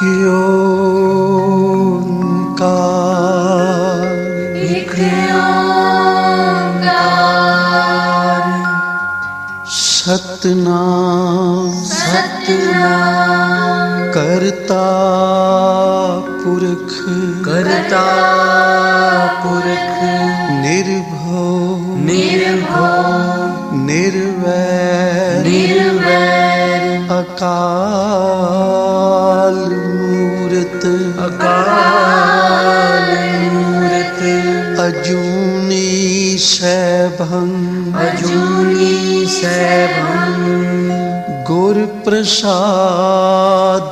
एक ओंकार सतनाम सतनाम करता पुरख करता पुरख निर्भव निर्भव निर्वैर निर्वैर अकाल मूरत अकाल मूरत अजूनी सैभं अजूनी सैभं गुर प्रसाद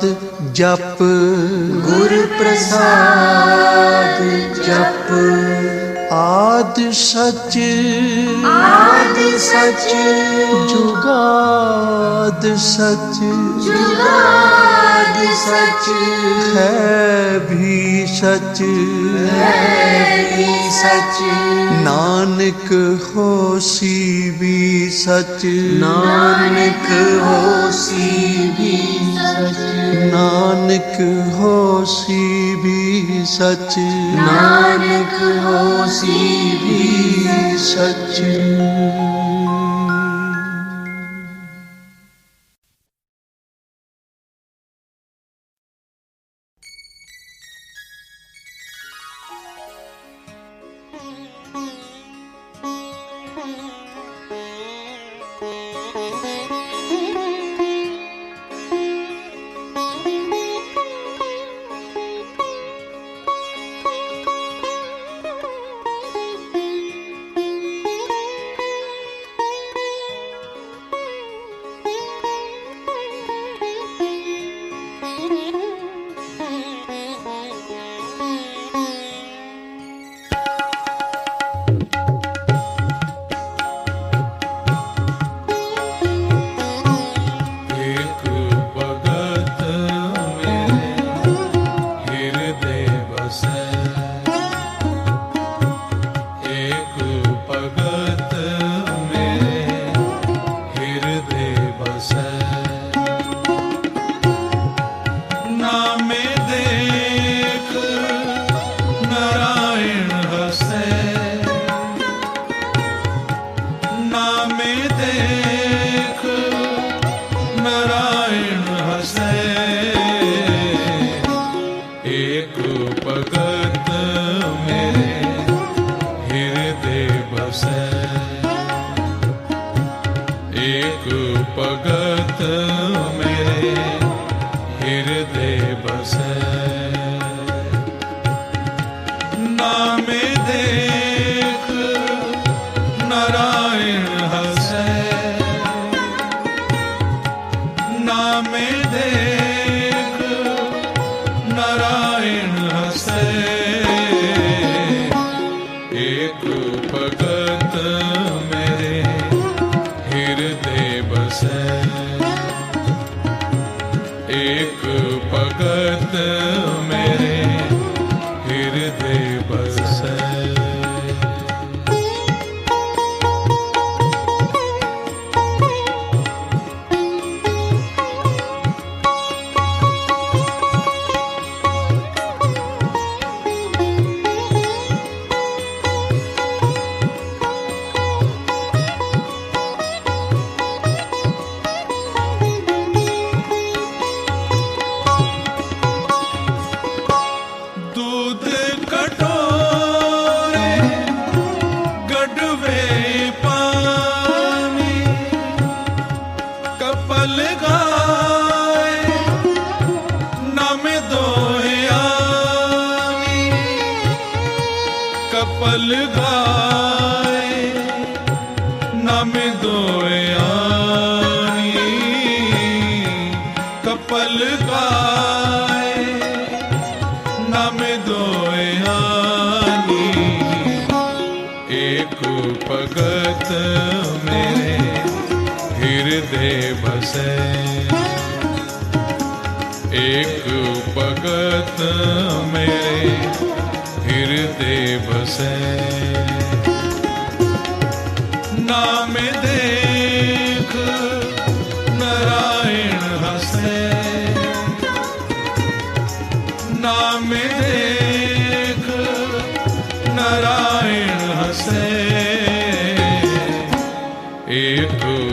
जप गुर प्रसाद जप आद सच जुगाद सच जुगाद सच है भी सच सच नानक होसी भी सच नानक होसी भी सच नानक होसी भी सच नानक होसी भी सच।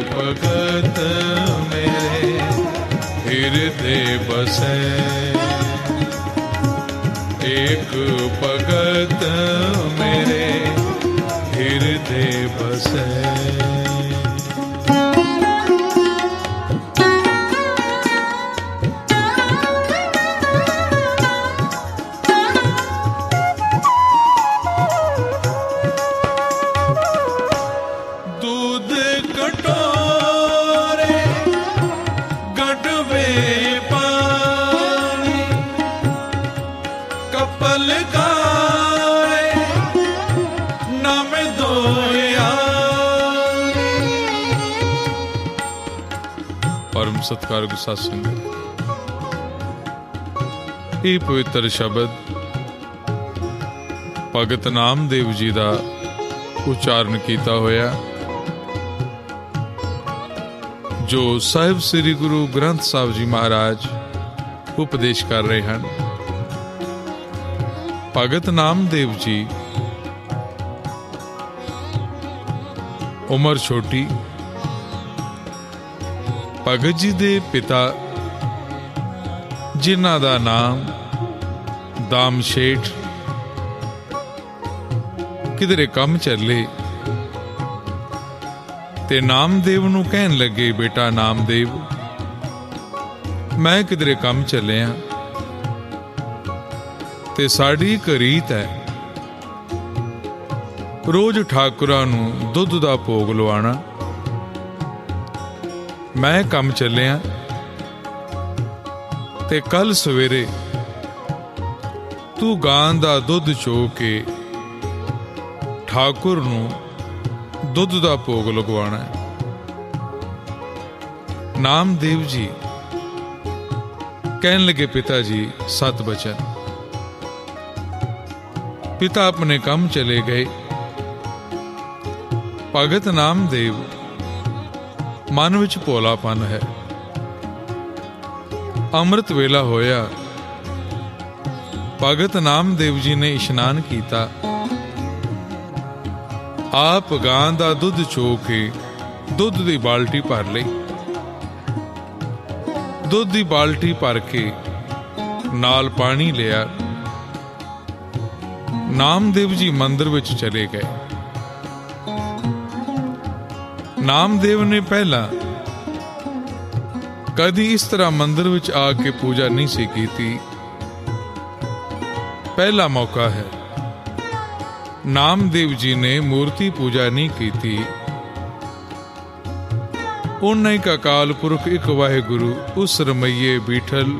भगत मेरे हृदय बसे, एक भगत मेरे हृदय बसे। परम सत्कारयोग साध संगत, ਇਹ ਪਵਿੱਤਰ ਸ਼ਬਦ ਭਗਤ ਨਾਮਦੇਵ ਜੀ ਦਾ ਉਚਾਰਨ ਕੀਤਾ ਹੋਇਆ, ਜੋ ਸਾਹਿਬ ਸ੍ਰੀ ਗੁਰੂ ਗ੍ਰੰਥ ਸਾਹਿਬ ਜੀ ਮਹਾਰਾਜ ਉਪਦੇਸ਼ ਕਰ ਰਹੇ ਹਨ। ਭਗਤ ਨਾਮਦੇਵ ਜੀ ਉਮਰ ਛੋਟੀ, ਭਗਤ ਜੀ ਦੇ ਪਿਤਾ ਜਿਨ੍ਹਾਂ ਦਾ ਨਾਮ ਦਾਮ ਸ਼ੇਠ, ਕਿਧਰੇ ਕੰਮ ਚੱਲੇ ਤੇ ਨਾਮਦੇਵ ਨੂੰ ਕਹਿਣ ਲੱਗੇ, ਬੇਟਾ ਨਾਮਦੇਵ, ਮੈਂ ਕਿਧਰੇ ਕੰਮ ਚੱਲਿਆ ਤੇ ਸਾਡੀ ਇੱਕ ਰੀਤ ਹੈ, ਰੋਜ਼ ਠਾਕੁਰਾਂ ਨੂੰ ਦੁੱਧ ਦਾ ਭੋਗ ਲਵਾਉਣਾ। ਮੈਂ ਕੰਮ ਚੱਲਿਆ ਤੇ ਕੱਲ ਸਵੇਰੇ ਤੂੰ ਗਾਂ ਦਾ ਦੁੱਧ ਚੋ ਕੇ ਠਾਕੁਰ ਨੂੰ ਦੁੱਧ ਦਾ ਭੋਗ ਲਗਵਾਉਣਾ ਹੈ। ਨਾਮਦੇਵ ਜੀ ਕਹਿਣ ਲੱਗੇ, ਪਿਤਾ ਜੀ 7 ਬਚਨ। ਪਿਤਾ ਆਪਣੇ ਕੰਮ ਚਲੇ ਗਏ। ਭਗਤ ਨਾਮਦੇਵ ਮਨ ਵਿੱਚ ਭੋਲਾਪਨ ਹੈ। ਅੰਮ੍ਰਿਤ ਵੇਲਾ ਹੋਇਆ, ਭਗਤ ਨਾਮਦੇਵ ਜੀ ਨੇ ਇਸ਼ਨਾਨ ਕੀਤਾ, ਆਪ ਗਾਂ ਦਾ ਦੁੱਧ ਚੋ ਕੇ ਦੁੱਧ ਦੀ ਬਾਲਟੀ ਭਰ ਲਈ। ਦੁੱਧ ਦੀ ਬਾਲਟੀ ਭਰ ਕੇ ਨਾਲ ਪਾਣੀ ਲਿਆ। ਨਾਮਦੇਵ ਜੀ ਮੰਦਿਰ ਵਿੱਚ ਚਲੇ ਗਏ। ਨਾਮਦੇਵ ਨੇ ਪਹਿਲਾਂ ਕਦੀ ਇਸ ਤਰ੍ਹਾਂ ਮੰਦਿਰ ਵਿੱਚ ਆ ਕੇ ਪੂਜਾ ਨਹੀਂ ਸੀ ਕੀਤੀ। ਪਹਿਲਾ ਮੌਕਾ ਹੈ। ਨਾਮਦੇਵ ਜੀ ਨੇ ਮੂਰਤੀ ਪੂਜਾ ਨਹੀਂ ਕੀਤੀ। ਉਹਨਾਂ ਇੱਕ ਅਕਾਲ ਪੁਰਖ, ਇੱਕ ਵਾਹਿਗੁਰੂ, ਉਸ ਰਮਈਏ ਬੀਠਲ,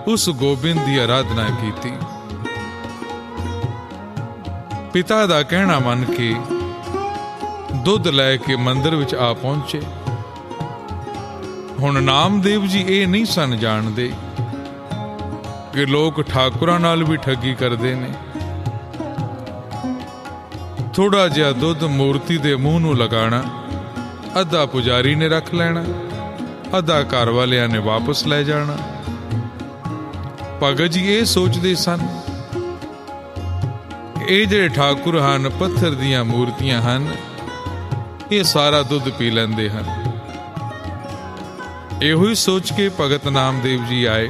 ਉਸ ਗੋਬਿੰਦ ਦੀ ਆਰਾਧਨਾ ਕੀਤੀ। ਪਿਤਾ ਦਾ ਕਹਿਣਾ ਮੰਨ ਕੇ ਦੁੱਧ ਲੈ ਕੇ ਮੰਦਿਰ ਵਿੱਚ ਆ ਪਹੁੰਚੇ। ਹੁਣ ਨਾਮਦੇਵ ਜੀ ਇਹ ਨਹੀਂ ਸਨ ਜਾਣਦੇ ਕਿ ਲੋਕ ਠਾਕੁਰਾਂ ਨਾਲ ਵੀ ਠੱਗੀ ਕਰਦੇ ਨੇ। ਥੋੜਾ ਜਿਹਾ ਦੁੱਧ ਮੂਰਤੀ ਦੇ ਮੂੰਹ ਨੂੰ ਲਗਾਣਾ, ਅੱਧਾ ਪੁਜਾਰੀ ਨੇ ਰੱਖ ਲੈਣਾ, ਅੱਧਾ ਘਰ ਵਾਲਿਆਂ ਨੇ ਵਾਪਸ ਲੈ ਜਾਣਾ। ਭਗਤ ਜੀ ਇਹ ਸੋਚਦੇ ਸਨ, ਇਹ ਜਿਹੜੇ ਠਾਕੁਰ ਹਨ, ਪੱਥਰ ਦੀਆਂ ਮੂਰਤੀਆਂ ਹਨ, ਇਹ ਸਾਰਾ ਦੁੱਧ ਪੀ ਲੈਂਦੇ ਹਨ। ਇਹੋ ਹੀ ਸੋਚ ਕੇ ਭਗਤ ਨਾਮਦੇਵ ਜੀ ਆਏ।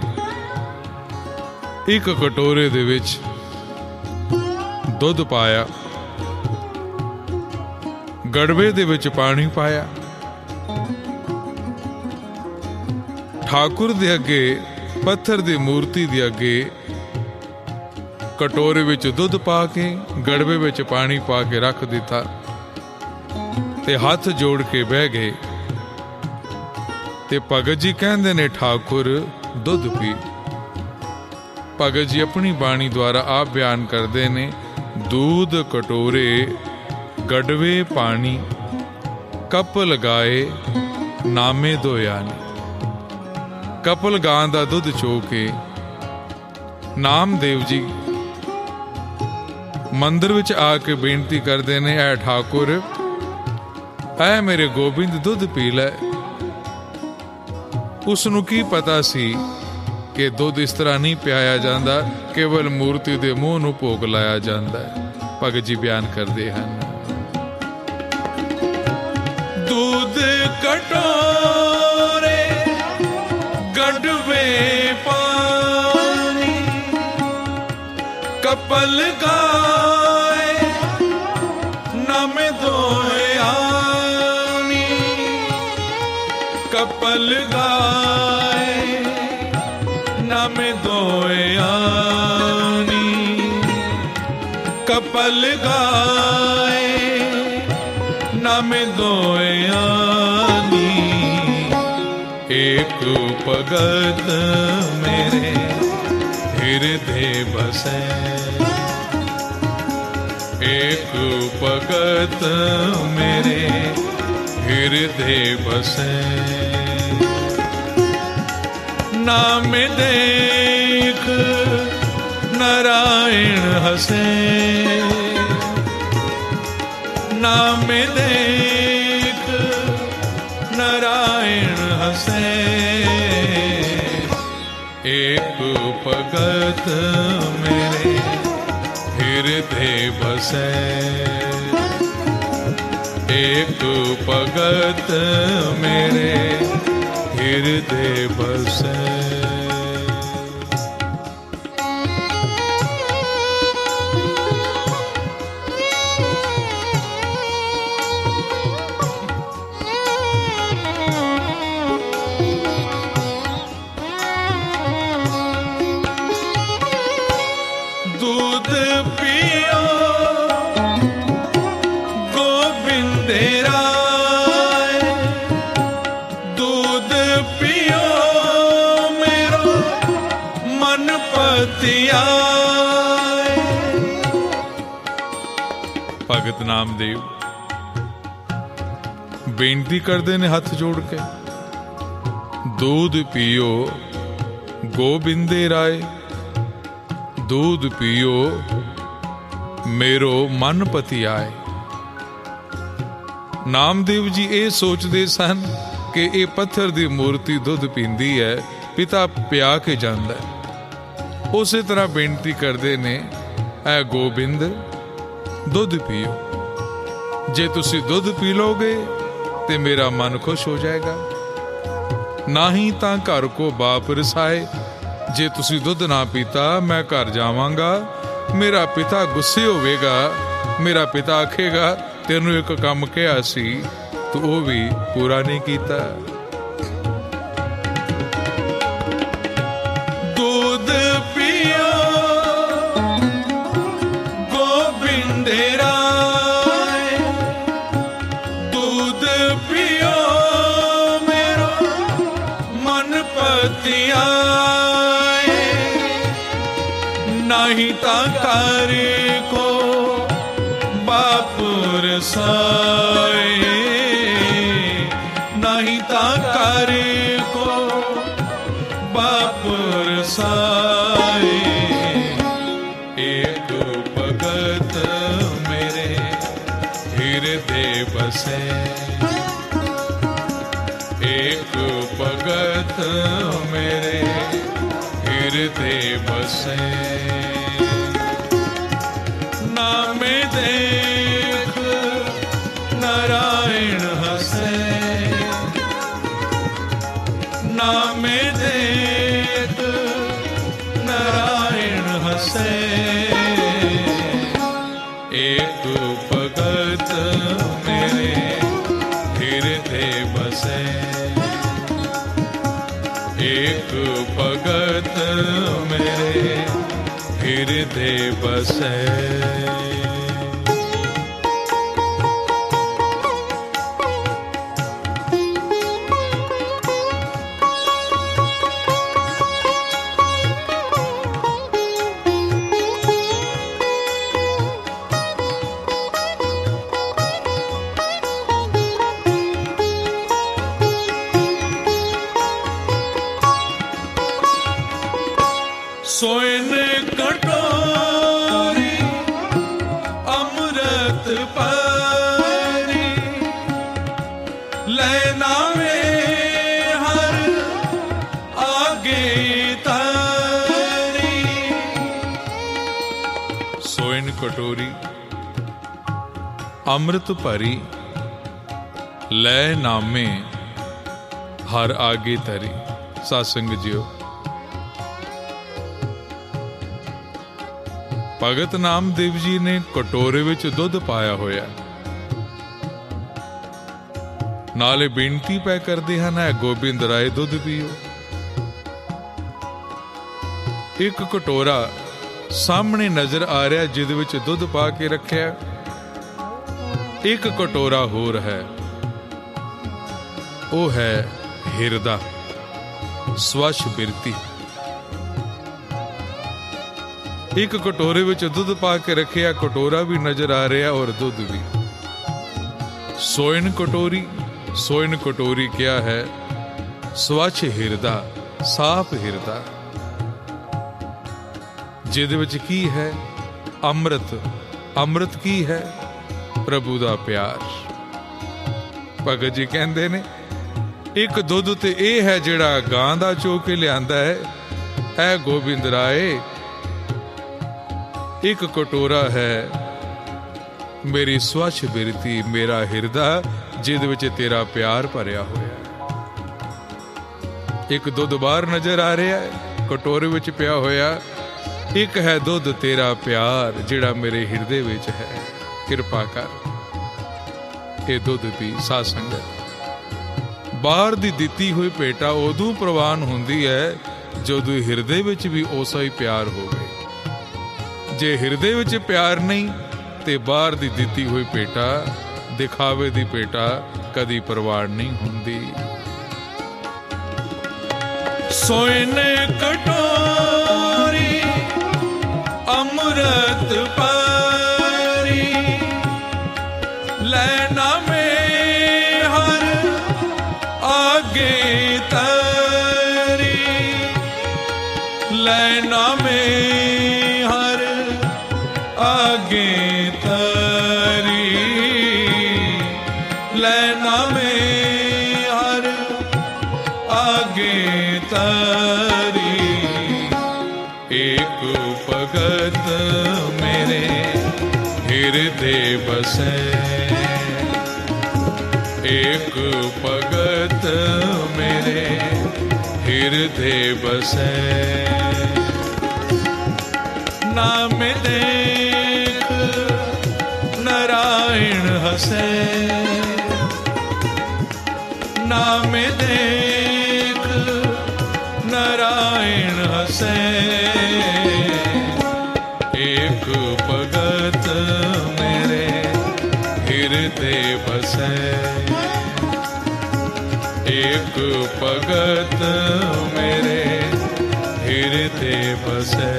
ਇੱਕ ਕਟੋਰੇ ਦੇ ਵਿੱਚ ਦੁੱਧ ਪਾਇਆ, ਗੜਵੇ ਦੇ ਵਿੱਚ ਪਾਣੀ ਪਾਇਆ, ਠਾਕੁਰ ਦੇ ਅੱਗੇ, ਪੱਥਰ ਦੀ ਮੂਰਤੀ ਦੇ ਅੱਗੇ ਕਟੋਰੇ ਵਿੱਚ ਦੁੱਧ ਪਾ ਕੇ ਗੜਵੇ ਵਿੱਚ ਪਾਣੀ ਪਾ ਕੇ ਰੱਖ ਦਿੱਤਾ ਤੇ ਹੱਥ ਜੋੜ ਕੇ ਬਹਿ ਗਏ। ਤੇ ਭਗਤ ਜੀ ਕਹਿੰਦੇ ਨੇ, ਠਾਕੁਰ ਦੁੱਧ ਪੀ। ਭਗਤ ਜੀ ਆਪਣੀ ਬਾਣੀ ਦੁਆਰਾ ਆਪ ਬਿਆਨ ਕਰਦੇ ਨੇ, दूध कटोरे गड़वे पानी कप लगाए नामे दो यानी। कपल गां दा दुध चो के नामदेव जी मंदिर विच आके बेनती करते ने, ऐ ठाकुर ऐ मेरे गोबिंद दुध पी लै। उसनू की पता सी कि दुध इस तरह नहीं पियाया जाता, केवल मूर्ति दे मूँह नू भोग लाया जाता है। भगत जी बयान करते हैं, दूध कटो कपल गाए नाम दोए आनी, कपल गाए नाम दोए आनी, एक भगत मेरे हृदय बसे, एक भगत मेरे हृदय बसे, नाम देख नारायण हसे, नाम देख नारायण हसे, एक भगत मेरे हृदय बसे, एक भगत मेरे हृदय बसे। दूध पियो गोविंद राय, दूध पियो मेरो मन पतियाए। भगत नामदेव बेनती करते ने हथ जोड़ के, दूध पियो गोबिंदे राय, दूध पियो मेरो मन पति आए। नामदेव जी ये सोचते सन कि ये पत्थर दी मूर्ति दुध पींदी है, पिता पिया के जांदा है। उसी तरह बेनती करते ने, ऐ गोबिंद दुध पियो, जे तुसी दुध पी लोगे ते मेरा मन खुश हो जाएगा, ना ही तां घर को बाप रसाए, जे तुसी दुध ना पीता मैं घर जावांगा, मेरा पिता गुस्से होवेगा, मेरा पिता आखेगा तेनू एक काम कहा सी तू वो भी पूरा नहीं कीता। दूध पियो गोविंद राय, दूध पियो मेरो मन पतिया, नहीं ताकार को बापुर साए, नहीं ताकार को बापुर साए, एक भगत मेरे हृदय बसे, एक भगत मेरे हृदय बसे, नाम देख नारायण हसे, नाम देख नारायण हसे, एक भगत मेरे हृदय बसे, एक भगत मेरे हृदय बसे। सोयन कटोरी अमृत पारी, लेना में हर आगे तारी। सोयन कटोरी अमृत भरी, लै नामे हर आगे तरी। सत्संग जियो, भगत नामदेव जी ने कटोरे विच दुध पाया होया। ਨਾਲੇ ਬੇਨਤੀ ਪੈ ਕਰਦੇ ਹਨ, ਹੈ ਗੋਬਿੰਦ ਰਾਏ ਦੁੱਧ ਪੀਓ। ਇੱਕ ਕਟੋਰਾ ਸਾਹਮਣੇ ਨਜ਼ਰ ਆ ਰਿਹਾ ਜਿਹਦੇ ਵਿੱਚ ਦੁੱਧ ਪਾ ਕੇ ਰੱਖਿਆ। ਇੱਕ ਕਟੋਰਾ ਹੋਰ ਹੈ, ਉਹ ਹੈ ਹਿਰਦਾ, ਸਵੱਛ ਬਿਰਤੀ। ਇੱਕ ਕਟੋਰੇ ਵਿੱਚ ਦੁੱਧ ਪਾ ਕੇ ਰੱਖਿਆ, ਕਟੋਰਾ ਵੀ ਨਜ਼ਰ ਆ ਰਿਹਾ ਔਰ ਦੁੱਧ ਵੀ। ਸੋਇਨ ਕਟੋਰੀ, ਸੋਇਨ ਕਟੋਰੀ ਕਿਆ ਹੈ? ਸਵੱਛ ਹਿਰਦਾ, ਸਾਫ਼ ਹਿਰਦਾ, ਜਿਹਦੇ ਵਿੱਚ ਕੀ ਹੈ? ਅੰਮ੍ਰਿਤ। ਅੰਮ੍ਰਿਤ ਕੀ ਹੈ? ਪ੍ਰਭੂ ਦਾ ਪਿਆਰ। ਭਗਤ ਜੀ ਕਹਿੰਦੇ ਨੇ ਇੱਕ ਦੁੱਧ ਤੇ ਇਹ ਹੈ ਜਿਹੜਾ ਗਾਂ ਦਾ ਚੋ ਕੇ ਲਿਆਂਦਾ ਹੈ, ਇਹ ਗੋਬਿੰਦ ਰਾਏ। ਇੱਕ ਕਟੋਰਾ ਹੈ ਮੇਰੀ ਸਵੱਛ ਬਿਰਤੀ, ਮੇਰਾ ਹਿਰਦਾ, ਜਿਹਦੇ ਵਿੱਚ ਤੇਰਾ ਪਿਆਰ ਭਰਿਆ ਹੋਇਆ। ਇੱਕ ਦੁੱਧ ਬਾਹਰ ਨਜ਼ਰ ਆ ਰਿਹਾ ਹੈ, ਕਟੋਰੇ ਵਿੱਚ ਪਿਆ ਹੋਇਆ। ਇੱਕ ਹੈ ਦੁੱਧ ਤੇਰਾ ਪਿਆਰ, ਜਿਹੜਾ ਮੇਰੇ ਹਿਰਦੇ ਵਿੱਚ ਹੈ। ਕਿਰਪਾ ਕਰ ਇਹ ਦੁੱਧ ਪੀ। ਸਾਧ ਸੰਗਤ, ਬਾਹਰ ਦੀ ਦਿੱਤੀ ਹੋਈ ਭੇਟਾ ਉਦੋਂ ਪ੍ਰਵਾਨ ਹੁੰਦੀ ਹੈ ਜਦੋਂ ਹਿਰਦੇ ਵਿੱਚ ਵੀ ਉਸਾ ਹੀ ਪਿਆਰ ਹੋਵੇ। ਜੇ ਹਿਰਦੇ ਵਿੱਚ ਪਿਆਰ ਨਹੀਂ ਤੇ ਬਾਹਰ ਦੀ ਦਿੱਤੀ ਹੋਈ ਭੇਟਾ, ਦਿਖਾਵੇ ਦੀ ਭੇਟਾ ਕਦੀ ਪ੍ਰਵਾਨ ਨਹੀਂ ਹੁੰਦੀ। ਸੋਇਨ ਕਟੋਰੀ ਅੰਮ੍ਰਿਤ ਭਰੀ, ਲੈਣਾ ਮੈਂ ਹਰ ਆਗੇ ਤਰੀ, ਲੈਣਾ ਮੈਂ ਹਰ ਆਗੇ ਤਰੀ, ਲੈਣਾ ਮੈਂ ਹਰ ਆਗੇ ਤਰੀ। ਇੱਕ ਭਗਤ ਮੇਰੇ ਹਿਰਦੇ ਬਸੈ, ਇੱਕ ਭਗਤ ਮੇਰੇ ਹਿਰਦੇ ਬਸੈ। ਨਾਮ ਦੇਖ ਨਾਰਾਇਣ ਹਸੈ, ਨਾਮ ਦੇਖ ਨਾਰਾਇਣ ਹਸੈ। ਇੱਕ ਭਗਤ ਮੇਰੇ ਹਿਰਦੇ ਬਸੈ, ਇੱਕ ਭਗਤ ਮੇਰੇ ਹਿਰਦੇ ਬਸੈ।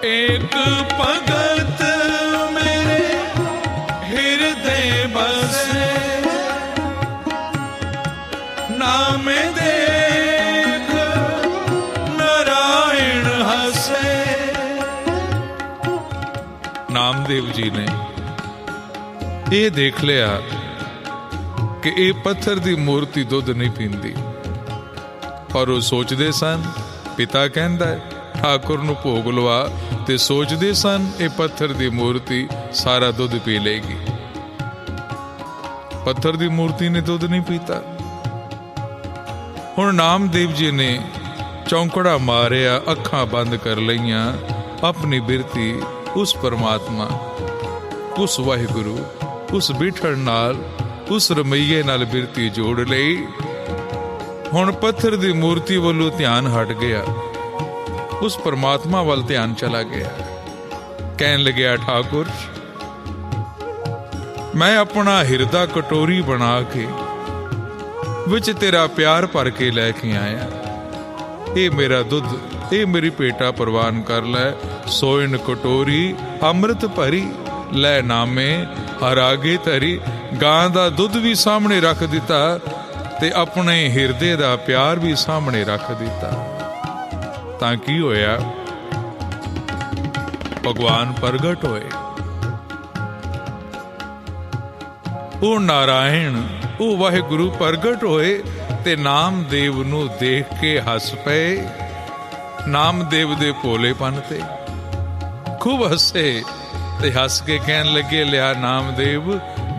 ਇੱਕ ਭਗਤ ਮੇਰੇ ਹਿਰਦੇ ਬਸੇ, ਨਾਮ ਦੇਖ ਨਾਰਾਇਣ ਹਸੇ। ਨਾਮਦੇਵ ਜੀ ਨੇ ਇਹ ਦੇਖ ਲਿਆ ਕਿ ਇਹ ਪੱਥਰ ਦੀ ਮੂਰਤੀ ਦੁੱਧ ਨਹੀਂ ਪੀਂਦੀ, ਪਰ ਉਹ ਸੋਚਦੇ ਸਨ, ਪਿਤਾ ਕਹਿੰਦਾ ਠਾਕੁਰ ਨੂੰ ਭੋਗ ਲਵਾ, ਤੇ ਸੋਚਦੇ ਸਨ ਇਹ ਪੱਥਰ ਦੀ ਮੂਰਤੀ ਸਾਰਾ ਦੁੱਧ ਪੀ ਲੇਗੀ। ਪੱਥਰ ਦੀ ਮੂਰਤੀ ਨੇ ਦੁੱਧ ਨਹੀਂ ਪੀਤਾ। ਹੁਣ ਨਾਮਦੇਵ ਜੀ ਨੇ ਚੌਂਕੜਾ ਮਾਰਿਆ, ਅੱਖਾਂ ਬੰਦ ਕਰ ਲਈਆਂ, ਆਪਣੀ ਬਿਰਤੀ ਉਸ ਪਰਮਾਤਮਾ, ਉਸ ਵਾਹਿਗੁਰੂ, ਉਸ ਬਿਠੜ ਨਾਲ, ਉਸ ਰਮਈਏ ਨਾਲ ਬਿਰਤੀ ਜੋੜ ਲਈ। ਹੁਣ ਪੱਥਰ ਦੀ ਮੂਰਤੀ ਵੱਲੋਂ ਧਿਆਨ ਹਟ ਗਿਆ, ਉਸ ਪਰਮਾਤਮਾ ਵੱਲ ਧਿਆਨ ਚਲਾ ਗਿਆ। ਕਹਿਣ ਲੱਗਿਆ, ਠਾਕੁਰ ਮੈਂ ਆਪਣਾ ਹਿਰਦਾ ਕਟੋਰੀ ਬਣਾ ਕੇ ਵਿੱਚ ਤੇਰਾ ਪਿਆਰ ਭਰ ਕੇ ਲੈ ਕੇ ਆਇਆ। ਇਹ ਮੇਰਾ ਦੁੱਧ, ਇਹ ਮੇਰੀ ਭੇਟਾ ਪ੍ਰਵਾਨ ਕਰ ਲੈ। ਸੋਇਨ ਕਟੋਰੀ ਅੰਮ੍ਰਿਤ ਭਰੀ, ਲੈ ਨਾਮੇ ਹਰ ਆਗੇ ਧਰੀ। ਗਾਂ ਦਾ ਦੁੱਧ ਵੀ ਸਾਹਮਣੇ ਰੱਖ ਦਿੱਤਾ ਤੇ ਆਪਣੇ ਹਿਰਦੇ ਦਾ ਪਿਆਰ ਵੀ ਸਾਹਮਣੇ ਰੱਖ ਦਿੱਤਾ। ਤਾਂ ਕੀ ਹੋਇਆ? ਭਗਵਾਨ ਪ੍ਰਗਟ ਹੋਏ। ਉਹ ਨਾਰਾਇਣ, ਉਹ ਵਾਹਿਗੁਰੂ ਪ੍ਰਗਟ ਹੋਏ ਤੇ ਨਾਮਦੇਵ ਨੂੰ ਦੇਖ ਕੇ ਹੱਸ ਪਏ। ਨਾਮਦੇਵ ਦੇ ਭੋਲੇਪਨ ਤੇ ਖੂਬ ਹੱਸੇ ਤੇ ਹੱਸ ਕੇ ਕਹਿਣ ਲੱਗੇ, ਲਿਆ ਨਾਮਦੇਵ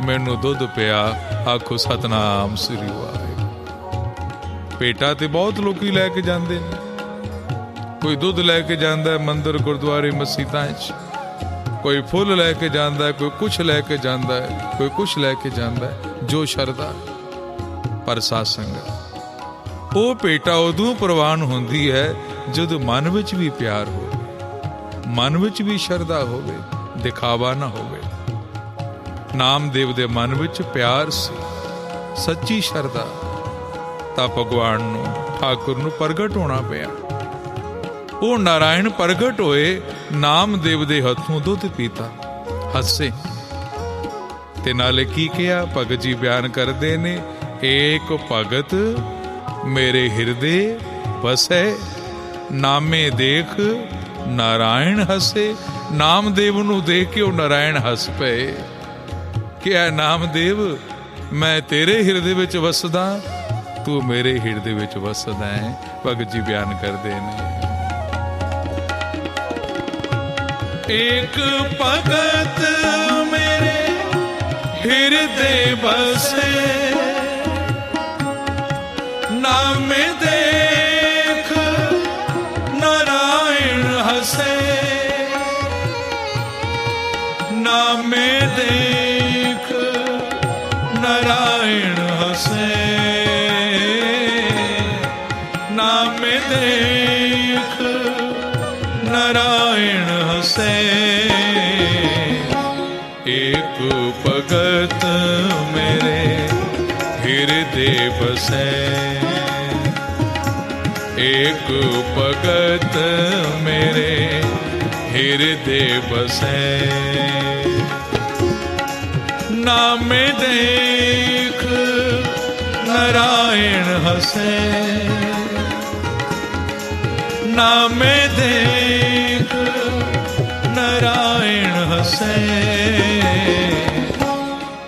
ਮੈਨੂੰ ਦੁੱਧ ਪਿਆ। ਆਖੋ ਸਤਨਾਮ ਸ੍ਰੀ ਵਾਹਿਗੁਰੂ। ਭੇਟਾ ਤੇ ਬਹੁਤ ਲੋਕੀ ਲੈ ਕੇ ਜਾਂਦੇ ਨੇ। ਕੋਈ ਦੁੱਧ ਲੈ ਕੇ ਜਾਂਦਾ ਮੰਦਿਰ ਗੁਰਦੁਆਰੇ ਮਸਜਿਦਾਂ 'ਚ, ਕੋਈ ਫੁੱਲ ਲੈ ਕੇ ਜਾਂਦਾ, ਕੋਈ ਕੁਛ ਲੈ ਕੇ ਜਾਂਦਾ, ਕੋਈ ਕੁਛ ਲੈ ਕੇ ਜਾਂਦਾ, ਜੋ ਸ਼ਰਧਾ। ਪਰ ਸਾਧ ਸੰਗਤ, ਉਹ ਭੇਟਾ ਉਦੋਂ ਪ੍ਰਵਾਨ ਹੁੰਦੀ ਹੈ ਜਦੋਂ ਮਨ ਵਿੱਚ ਵੀ ਪਿਆਰ ਹੋਵੇ, ਮਨ ਵਿੱਚ ਵੀ ਸ਼ਰਧਾ ਹੋਵੇ, ਦਿਖਾਵਾ ਨਾ ਹੋਵੇ। ਨਾਮਦੇਵ ਦੇ ਮਨ ਵਿੱਚ ਪਿਆਰ ਸੀ, ਸੱਚੀ ਸ਼ਰਧਾ, ਤਾਂ ਭਗਵਾਨ ਨੂੰ, ਠਾਕੁਰ ਨੂੰ ਪ੍ਰਗਟ ਹੋਣਾ ਪਿਆ। ਉਹ ਨਾਰਾਇਣ ਪ੍ਰਗਟ ਹੋਏ, ਨਾਮਦੇਵ ਦੇ ਹੱਥੋਂ ਦੁੱਧ ਪੀਤਾ, ਹੱਸੇ ਤੇ ਨਾਲੇ ਕੀ ਕਿਹਾ? ਭਗਤ ਜੀ ਬਿਆਨ ਕਰਦੇ ਨੇ, ਏਕ ਭਗਤ ਮੇਰੇ ਹਿਰਦੇ ਵਸੈ, ਨਾਮੇ ਦੇਖ ਨਾਰਾਇਣ ਹੱਸੇ। ਨਾਮਦੇਵ ਨੂੰ ਦੇਖ ਕੇ ਉਹ ਨਾਰਾਇਣ ਹੱਸ ਪਏ। ਕਿਹਾ, ਨਾਮਦੇਵ ਮੈਂ ਤੇਰੇ ਹਿਰਦੇ ਵਿੱਚ ਵਸਦਾ, ਤੂੰ ਮੇਰੇ ਹਿਰਦੇ ਵਿੱਚ ਵਸਦਾ ਹੈ। ਭਗਤ ਜੀ ਬਿਆਨ ਕਰਦੇ ਨੇ, ਏਕ ਭਗਤ ਮੇਰੇ ਹਿਰਦੇ ਬਸੇ, ਨਾਮੇ ਦੇਖ ਨਾਰਾਇਣ ਹੱਸੇ, ਨਾਮੇ ਦੇਖ ਨਾਰਾਇਣ ਹੱਸੇ, ਨਾਮੇ ਦੇਖ ਨਾਰਾਇਣ ਹੱਸੇ। ਏਕ ਭਗਤ ਮੇਰੇ ਹਿਰਦੇ ਬਸੈ, ਏਕ ਭਗਤ ਮੇਰੇ ਹਿਰਦੇ ਬਸੈ, ਨਾਮੇ ਦੇਖ ਨਾਰਾਇਣ ਹੱਸੇ, ਨਾਮੇ ਦੇਖ ਨਾਰਾਇਣ ਹੱਸੇ।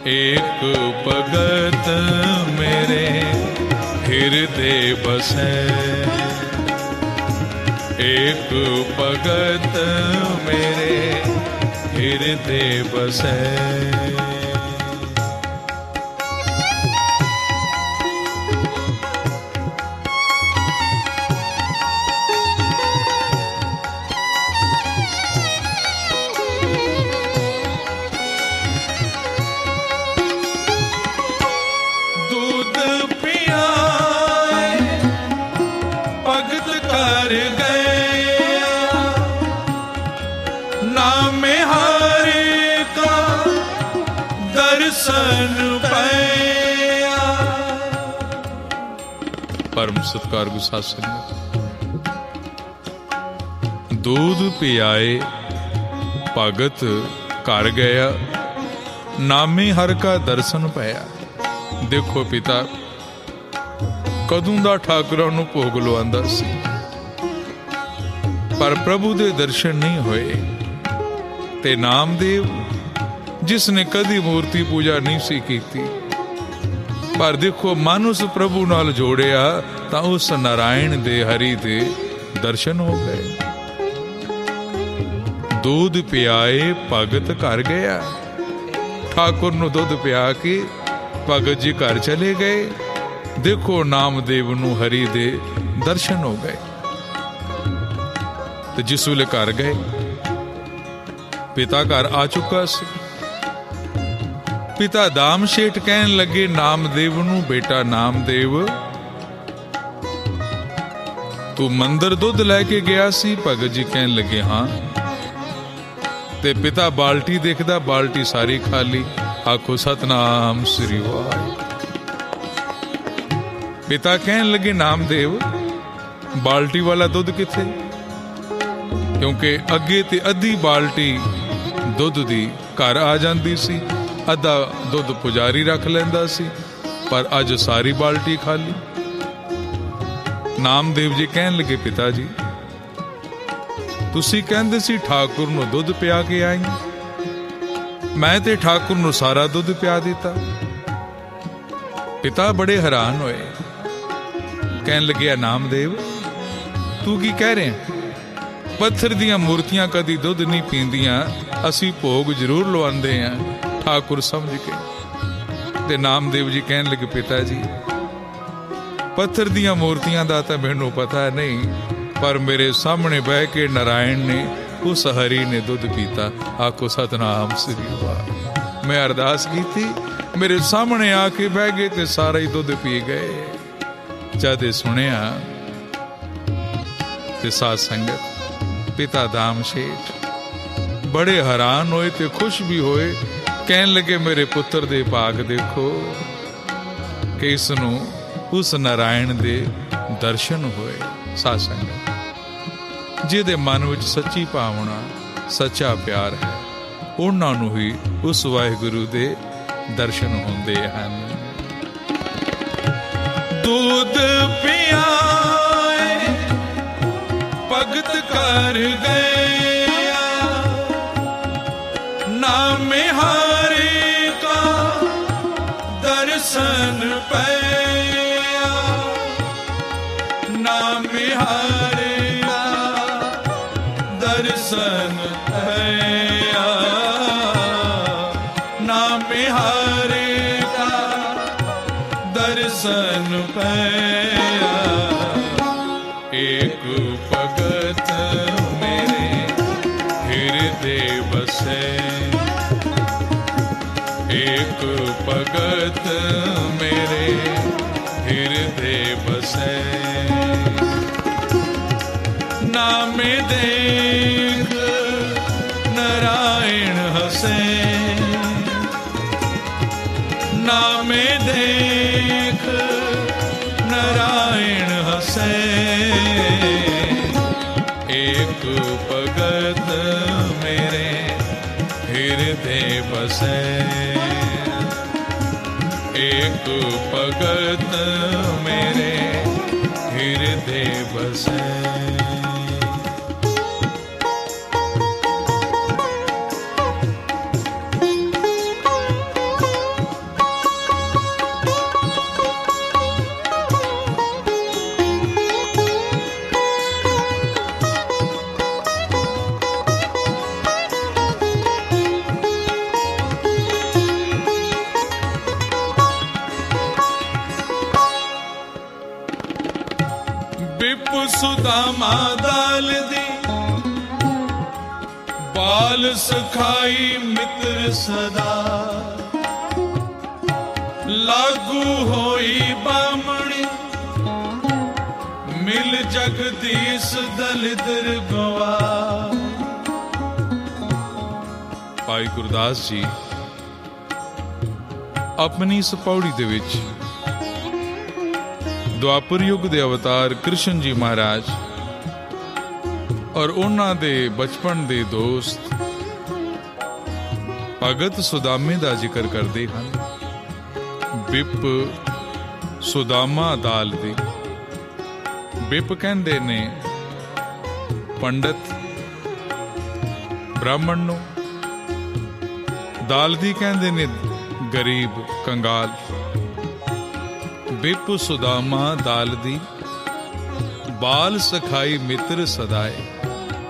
ਏਕ ਭਗਤ ਮੇਰੇ ਹਿਰਦੇ ਬਸੈ, ਏਕ ਭਗਤ ਮੇਰੇ ਹਿਰਦੇ ਬਸੈ। ਪਰਮ ਸਤਿਕਾਰਯੋਗ ਸਾਧ ਸੰਗਤ, दूध पियाए भगत घर गया, नामे हर का दर्शन पाया। देखो पिता कदों दा ठाकुरां नूं भोग लवांदा सी, पर प्रभु दे दर्शन नहीं होए। ते नामदेव जिसने कदी मूर्ति पूजा नहीं सी कीती, पर देखो मन उस प्रभु नाल जोड़िया तां उस नारायण दे हरि दे दर्शन हो गए। दूध पियाए भगत घर गया, ठाकुर नूं दुध पिया के भगत जी घर चले गए। देखो नामदेव नूं हरि दे दर्शन हो गए। ते जिस वेले घर गए, पिता घर आ चुका सी। पिता दाम शेठ कहन लगे नामदेव नूं, बेटा नामदेव तू मंदिर दुध लैके गया सी? भगत जी कहन लगे हाँ। ते पिता बाल्टी देखदा, बाल्टी सारी खाली। आखो सतनाम श्री वाहिगुरू। पिता कहन लगे नामदेव बाल्टी वाला दुध किथे? क्योंकि अगे ते अद्धी बाल्टी दुध दी घर आ जांदी सी, अद्धा दुध पुजारी रख लैंदा सी, पर अज सारी बाल्टी खाली। नामदेव जी कहन लगे पिता जी तुसी कहंदे सी ठाकुर नूं दुध पिया के आई, मैं ते ठाकुर नूं सारा दुध पिया दिता। पिता बड़े हैरान होए, कहन लगे नामदेव तू की कह रहे? पत्थर दियां मूर्तियां कदी दुध नहीं पींदियां, असी भोग जरूर लवांदे हां ठाकुर समझ के। ते नामदेव जी कहन लगे पिता जी पत्थर दियां मूर्तियां दा तां मैनू पता नहीं, पर मेरे सामने बह के नारायण ने, उस हरि ने दुध पीता। आखो सतनाम श्री वाह। मैं अरदास की थी, मेरे सामने आके बह गए ते सारा ही दुध पी गए। जद सुनिया ते साध संगत पिता दाम शेठ बड़े हैरान होए ते खुश भी होए। कहन लगे मेरे पुत्र दे भाग देखो कि इसनू उस नारायण दे दर्शन होए। साध संगत जिहदे मन विच सच्ची भावना सच्चा प्यार है, उन्हां नूं ही उस वाहिगुरु दे दर्शन होंदे हन। दूध पियाए भगत कर गया, नाम हारे का दर्शन पाया, नाम हारे का दर्शन पाया, नाम हारे का दर्शन पाया। एक भगत मेरे हृदय बसे, एक भगत मेरे हृदय बसे, नाम देख नारायण हसे, नाम देख नारायण हसे। एक भगत मेरे हृदय बसे, एक भगत मेरे हृदय बसे। सुदामा दाल दी बाल सखाई मित्र सदा, लागू होई बामणी मिल जगदीश दलिदर गवा। भाई गुरदास जी अपनी इस पौड़ी दे विच द्वापर युग दे अवतार कृष्ण जी महाराज और उन्हां दे बचपन दे दोस्त भगत सुदामे दा जिक्र करते हैं। बिप सुदामा दाल दी। बिप कहंदे ने पंडित ब्राह्मण नूं, दाल दी कहंदे ने गरीब कंगाल। बिप सुदामा दाल दी बाल सखाई मित्र सदाए।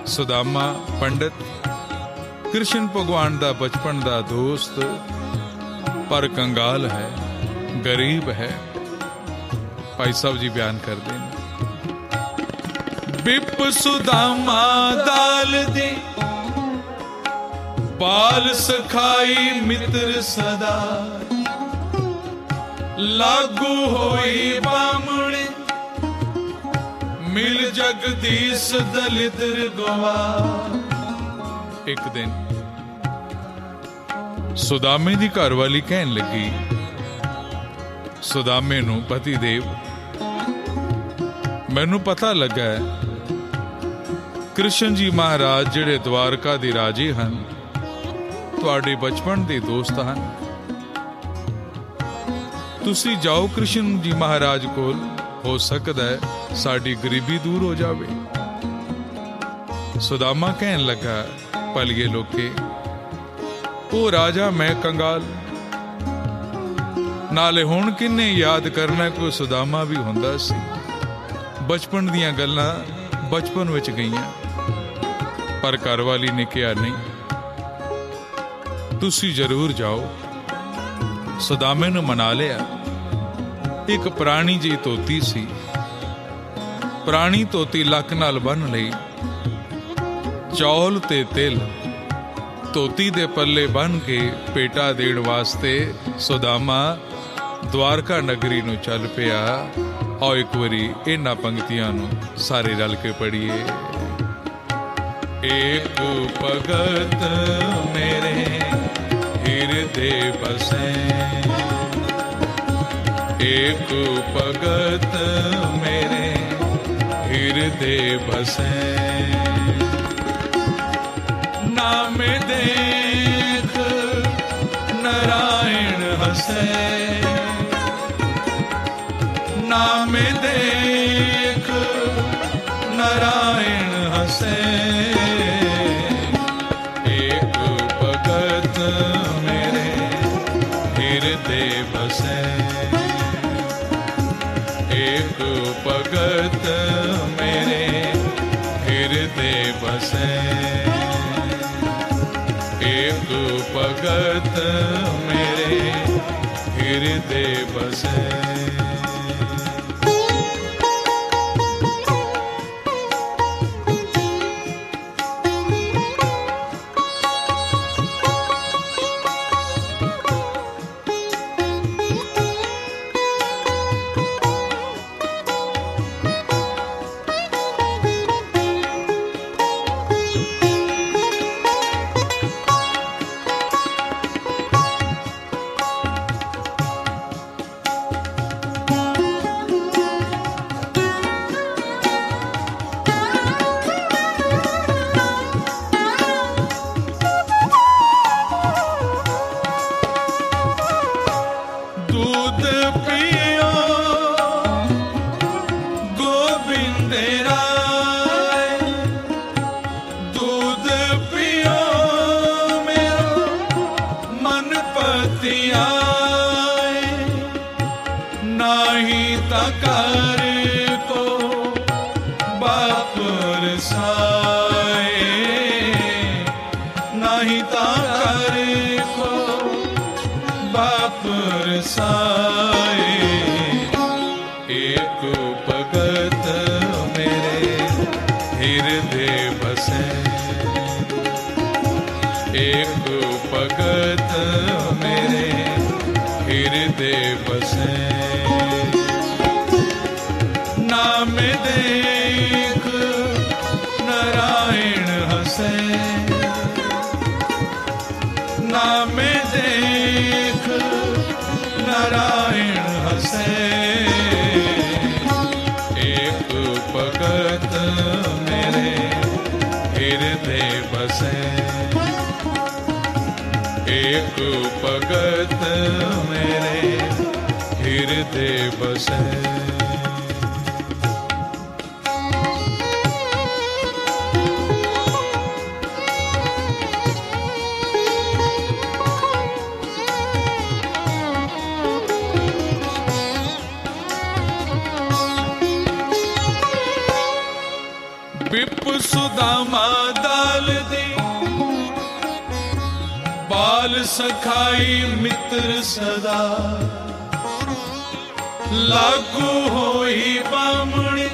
सुदामा पंडित कृष्ण भगवान दा बचपन दा दोस्त, पर कंगाल है, गरीब है। भाई साहब जी बयान कर दें, बिप सुदामा दाल दी बाल सखाई मित्र सदा, लागू होई बामणे मिल जगदीश दलिदर गवा। एक दिन सुदामे दी घरवाली कहन लगी सुदामे नूं, पति देव मैनू पता लगा कृष्ण जी महाराज जिहड़े द्वारका दे राजे हन तुहाडे बचपन दे दोस्त हन। तुसी जाओ कृष्ण जी महाराज कोल, हो सकदा है साडी गरीबी दूर हो जावे। सुदामा कहन लगा, पलिए लोके ओ राजा मैं कंगाल, नाले हुण किन्ने याद करना कोई सुदामा भी हुंदा सी। बचपन दियां गल्लां बचपन विच गईयां, पर घरवाली ने कहा नहीं, तुसी जरूर जाओ। सुदामे नूं मना लिया ਇੱਕ ਪੁਰਾਣੀ ਜਿਹੀ ਧੋਤੀ ਸੀ। ਪੁਰਾਣੀ ਧੋਤੀ ਲੱਕ ਨਾਲ ਬੰਨ ਲਈ, ਚੌਲ ਤੇ ਤਿਲ ਧੋਤੀ ਦੇ ਪੱਲੇ ਬੰਨ ਕੇ ਭੇਟਾ ਦੇਣ ਵਾਸਤੇ ਸੁਦਾਮਾ ਦਵਾਰਕਾ ਨਗਰੀ ਨੂੰ ਚੱਲ ਪਿਆ। ਆਓ ਇੱਕ ਵਾਰੀ ਇਹਨਾਂ ਪੰਕਤੀਆਂ ਨੂੰ ਸਾਰੇ ਰਲ ਕੇ ਪੜ੍ਹੀਏ। एक भगत मेरे हृदय बसे, एक भगत मेरे हृदय बसे, नाम देख नारायण हसे, नाम देख नारायण हसे, बसे एक भगत मेरे हृदय बसे, एक भगत मेरे हृदय बसे। एक भगत मेरे हृदय बसे, एक भगत मेरे हृदय बसे, नाम देख नारायण हसे, नाम देख नारायण हसे, एक भगत मेरे हृदय बसे, एक भगत मेरे हृदय बसे। विप सुदामा दाल दी बाल सखाई मित्र सदा, लागू होई बामणी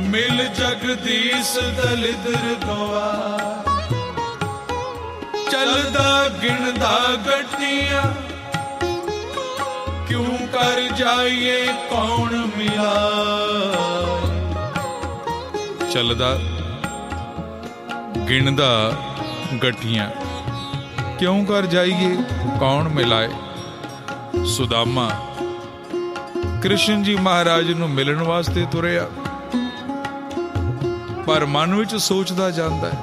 मिल जगदीश दलिद्र गवा, चलदा गिनदा गटिया क्यों कर जाइए कौन मिला, चलदा गिनदा गठियां क्यों कर जाइए कौन मिलाए। सुदामा कृष्ण जी महाराज ਨੂੰ ਮਿਲਣ ਵਾਸਤੇ ਤੁਰਿਆ, ਪਰ ਮਨ ਵਿੱਚ ਸੋਚਦਾ ਜਾਂਦਾ ਹੈ।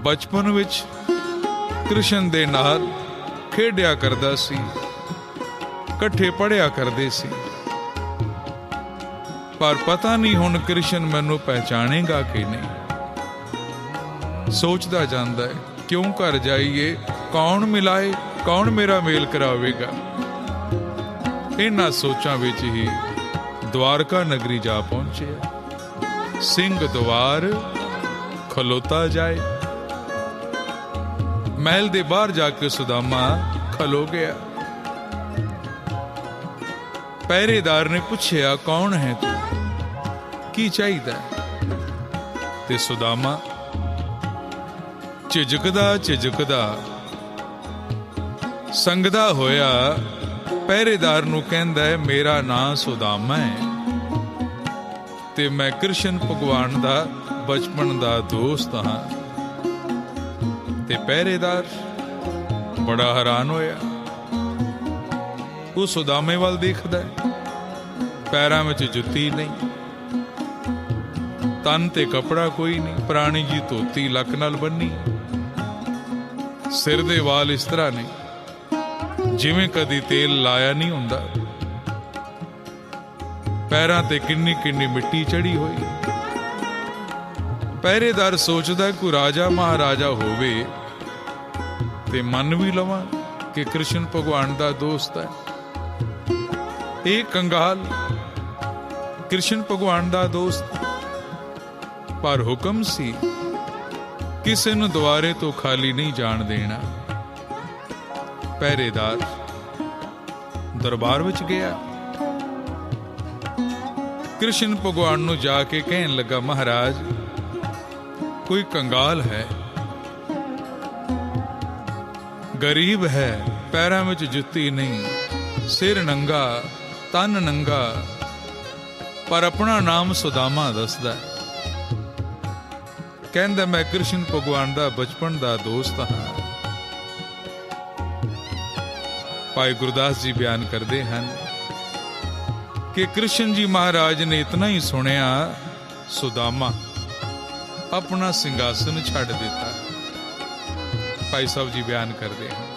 ਬਚਪਨ ਵਿੱਚ ਕ੍ਰਿਸ਼ਨ ਦੇ ਨਾਲ ਖੇਡਿਆ ਕਰਦਾ ਸੀ, ਇਕੱਠੇ ਪੜ੍ਹਿਆ ਕਰਦੇ ਸੀ, ਪਰ ਪਤਾ ਨਹੀਂ ਹੁਣ ਕ੍ਰਿਸ਼ਨ ਮੈਨੂੰ ਪਹਿਚਾਣੇਗਾ ਕਿ ਨਹੀਂ। ਸੋਚਦਾ ਜਾਂਦਾ ਹੈ ਕਿਉਂ ਘਰ ਜਾਈਏ, ਕੌਣ ਮਿਲਾਏ, ਕੌਣ ਮੇਰਾ ਮੇਲ ਕਰਾਵੇਗਾ। ਇਹਨਾਂ ਸੋਚਾਂ ਵਿੱਚ ਹੀ ਦਵਾਰਕਾ ਨਗਰੀ ਜਾ ਪਹੁੰਚਿਆ। ਸਿੰਘ ਦਵਾਰ ਖਲੋਤਾ ਜਾਏ, ਮਹਿਲ ਦੇ ਬਾਹਰ ਜਾ ਕੇ ਸੁਦਾਮਾ ਖਲੋ ਗਿਆ। ਪਹਿਰੇਦਾਰ ਨੇ ਪੁੱਛਿਆ, ਕੌਣ ਹੈ ਤੂੰ, ਕੀ ਚਾਹੀਦਾ? ਤੇ ਸੁਦਾਮਾ ਝਿਜਕਦਾ ਸੰਗਦਾ ਹੋਇਆ ਪਹਿਰੇਦਾਰ ਨੂੰ ਕਹਿੰਦਾ ਹੈ, ਮੇਰਾ ਨਾਂ ਸੁਦਾਮਾ ਹੈ ਤੇ ਮੈਂ ਕ੍ਰਿਸ਼ਨ ਭਗਵਾਨ ਦਾ ਬਚਪਨ ਦਾ ਦੋਸਤ ਹਾਂ। ਤੇ ਪਹਿਰੇਦਾਰ ਬੜਾ ਹੈਰਾਨ ਹੋਇਆ। ਉਹ ਸੁਦਾਮੇ ਵੱਲ ਦੇਖਦਾ, ਪੈਰਾਂ ਵਿੱਚ ਜੁੱਤੀ ਨਹੀਂ, ਤਨ ਤੇ ਕਪੜਾ ਕੋਈ ਨਹੀਂ, ਪੁਰਾਣੀ ਜੀ ਧੋਤੀ ਲੱਕ ਨਾਲ ਬੰਨੀ, ਸਿਰ ਦੇ ਵਾਲ ਇਸ ਤਰ੍ਹਾਂ ਨੇ ਜਿਵੇਂ ਕਦੀ ਤੇਲ ਲਾਇਆ ਨਹੀਂ ਹੁੰਦਾ, ਪੈਰਾਂ ਤੇ ਕਿੰਨੀ ਕਿੰਨੀ ਮਿੱਟੀ ਚੜੀ ਹੋਈ। ਪਹਿਰੇਦਾਰ ਸੋਚਦਾ ਕੋਈ ਰਾਜਾ ਮਹਾਰਾਜਾ ਹੋਵੇ ਤੇ ਮੰਨ ਵੀ ਲਵਾਂ ਕਿ ਕ੍ਰਿਸ਼ਨ ਭਗਵਾਨ ਦਾ ਦੋਸਤ ਹੈ। ਇਹ ਕੰਗਾਲ ਕ੍ਰਿਸ਼ਨ ਭਗਵਾਨ ਦਾ ਦੋਸਤ, ਪਰ ਹੁਕਮ ਸੀ ਕਿਸੇ ਨੂੰ ਦੁਆਰੇ ਤੋਂ ਖਾਲੀ ਨਹੀਂ ਜਾਣ ਦੇਣਾ। ਪਹਿਰੇਦਾਰ ਦਰਬਾਰ ਵਿੱਚ ਗਿਆ, ਕ੍ਰਿਸ਼ਨ ਭਗਵਾਨ ਨੂੰ ਜਾ ਕੇ ਕਹਿਣ ਲੱਗਾ, ਮਹਾਰਾਜ ਕੋਈ ਕੰਗਾਲ ਹੈ, ਗਰੀਬ ਹੈ, ਪੈਰਾਂ ਵਿੱਚ ਜੁੱਤੀ ਨਹੀਂ, ਸਿਰ ਨੰਗਾ, ਤਨ ਨੰਗਾ, ਪਰ ਆਪਣਾ ਨਾਮ ਸੁਦਾਮਾ ਦੱਸਦਾ। ਕਹਿੰਦਾ ਮੈਂ ਕ੍ਰਿਸ਼ਨ ਭਗਵਾਨ ਦਾ ਬਚਪਨ ਦਾ ਦੋਸਤ ਹਾਂ। ਭਾਈ ਗੁਰਦਾਸ ਜੀ ਬਿਆਨ ਕਰਦੇ ਹਨ ਕਿ ਕ੍ਰਿਸ਼ਨ ਜੀ ਮਹਾਰਾਜ ਨੇ ਇਤਨਾ ਹੀ ਸੁਣਿਆ, ਸੁਦਾਮਾ ਆਪਣਾ ਸਿੰਘਾਸਨ ਛੱਡ ਦਿੱਤਾ। ਭਾਈ ਸਾਹਿਬ ਜੀ ਬਿਆਨ ਕਰਦੇ ਹਨ,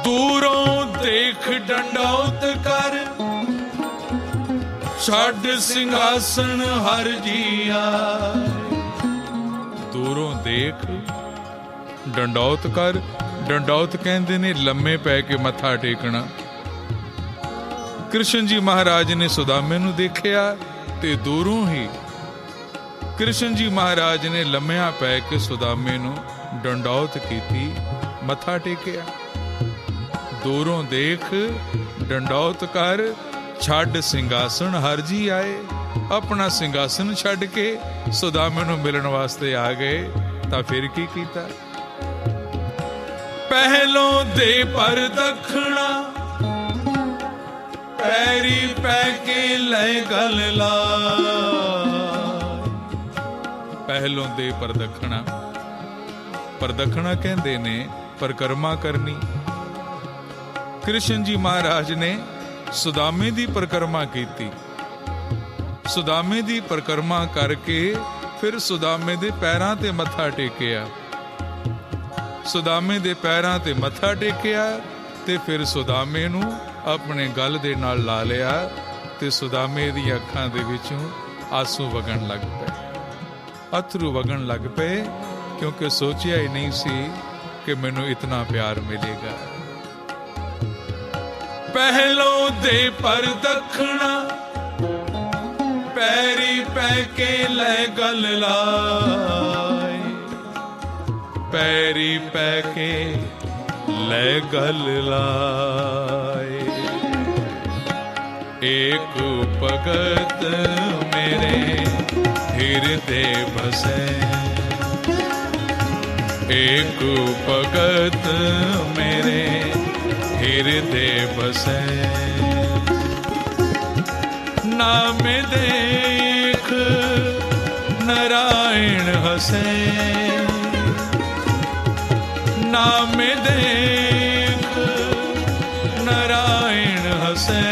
ਦੂਰੋਂ ਦੇਖ ਡੰਡੌਤ ਕਰ, ਛੱਡ ਸਿੰਘਾਸਨ ਹਰ ਜੀਆ। ਦੂਰੋਂ ਦੇਖ ਡੰਡੌਤ ਕਰ, ਡੰਡੌਤ ਕਹਿੰਦੇ ਨੇ ਲੰਮੇ ਪੈ ਕੇ ਮੱਥਾ ਟੇਕਣਾ। ਕ੍ਰਿਸ਼ਨ ਜੀ ਮਹਾਰਾਜ ਨੇ ਸੁਦਾਮੇ ਨੂੰ ਦੇਖਿਆ ਤੇ ਦੂਰੋਂ ਹੀ ਕ੍ਰਿਸ਼ਨ ਜੀ ਮਹਾਰਾਜ ਨੇ ਲੰਮਿਆਂ ਪੈ ਕੇ ਸੁਦਾਮੇ ਨੂੰ ਡੰਡੌਤ ਕੀਤੀ, ਮੱਥਾ ਟੇਕਿਆ। ਦੂਰੋਂ ਦੇਖ ਡੰਡੌਤ ਕਰ, ਛੱਡ ਸਿੰਘਾਸਨ ਹਰ ਜੀ ਆਏ। ਆਪਣਾ ਸਿੰਘਾਸਨ ਛੱਡ ਕੇ ਸੁਦਾਮੇ ਨੂੰ ਮਿਲਣ ਵਾਸਤੇ ਆ ਗਏ। ਤਾਂ ਫਿਰ ਕੀ ਕੀਤਾ? ਪਹਿਲੋਂ ਦੇ ਪਰ ਦਖਣਾ, ਪੈਰੀ ਪੈ ਕੇ ਲੈ ਗਲ ਲਾ। ਪਹਿਲੋਂ ਦੇ ਪਰਦਖਣਾ, ਪਰਦਖਣਾ ਕਹਿੰਦੇ ਨੇ ਪਰਿਕਰਮਾ ਕਰਨੀ। ਕ੍ਰਿਸ਼ਨ ਜੀ ਮਹਾਰਾਜ ਨੇ ਸੁਦਾਮੇ ਦੀ ਪਰਿਕਰਮਾ ਕੀਤੀ। ਸੁਦਾਮੇ ਦੀ ਪਰਿਕਰਮਾ ਕਰਕੇ ਫਿਰ ਸੁਦਾਮੇ ਦੇ ਪੈਰਾਂ ਤੇ ਮੱਥਾ ਟੇਕਿਆ। ਸੁਦਾਮੇ ਦੇ ਪੈਰਾਂ ਤੇ ਮੱਥਾ ਟੇਕਿਆ ਤੇ ਫਿਰ ਸੁਦਾਮੇ ਨੂੰ ਆਪਣੇ ਗਲ ਦੇ ਨਾਲ ਲਾ ਲਿਆ ਤੇ ਸੁਦਾਮੇ ਦੀਆਂ ਅੱਖਾਂ ਦੇ ਵਿੱਚੋਂ ਆਂਸੂ ਵਗਣ ਲੱਗ ਪਏ, ਅਥਰੂ ਵਗਣ ਲੱਗ ਪਏ, ਕਿਉਂਕਿ ਸੋਚਿਆ ਹੀ ਨਹੀਂ ਸੀ ਕਿ ਮੈਨੂੰ ਇਤਨਾ ਪਿਆਰ ਮਿਲੇਗਾ। ਪਹਿਲੋਂ ਦੇ ਪਰ ਦਖਣਾ, ਪੈਰੀ ਪੈ ਕੇ ਲੈ ਗਲ ਲਾਏ। ਪੈਰੀ ਪੈ ਕੇ ਲੈ ਗਲ ਲਾਏ। ਏਕ ਭਗਤ ਮੇਰੇ ਹਿਰਦੇ ਬਸੈ। ਏਕ ਭਗਤ ਮੇਰੇ ਹਿਰਦੇ ਬਸੈ। ਨਾਮ ਦੇਖ ਨਾਰਾਇਣ ਹਸੈ। ਨਾਮ ਦੇਖ ਨਾਰਾਇਣ ਹਸੈ।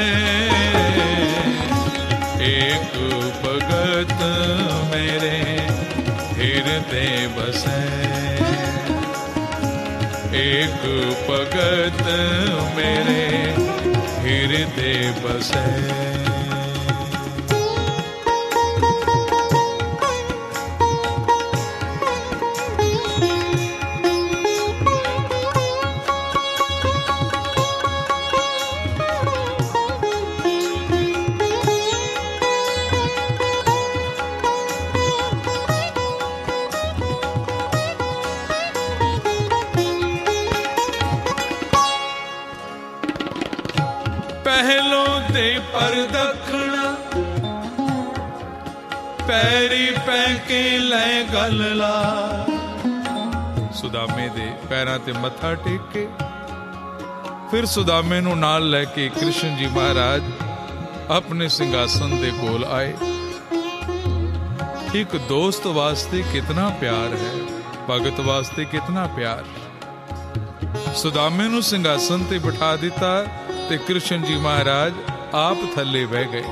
ਏਕ ਭਗਤ ਮੇਰੇ ਹਿਰਦੇ ਬਸੈ। ਏਕ ਭਗਤ ਮੇਰੇ ਹਿਰਦੇ ਬਸੈ। परदखना, पैरी पै के लै गल ला। सुदामे दे पैरां ते मत्था टेक के फिर सुदामे नूं नाल लैके कृष्ण जी महाराज अपने सिंघासन दे कोल आए। एक दोस्त वास्ते कितना प्यार है, भगत वास्ते कितना प्यार। सुदामे नूं सिंघासन ते बिठा दिता ते कृष्ण जी महाराज आप थल्ले बह गए।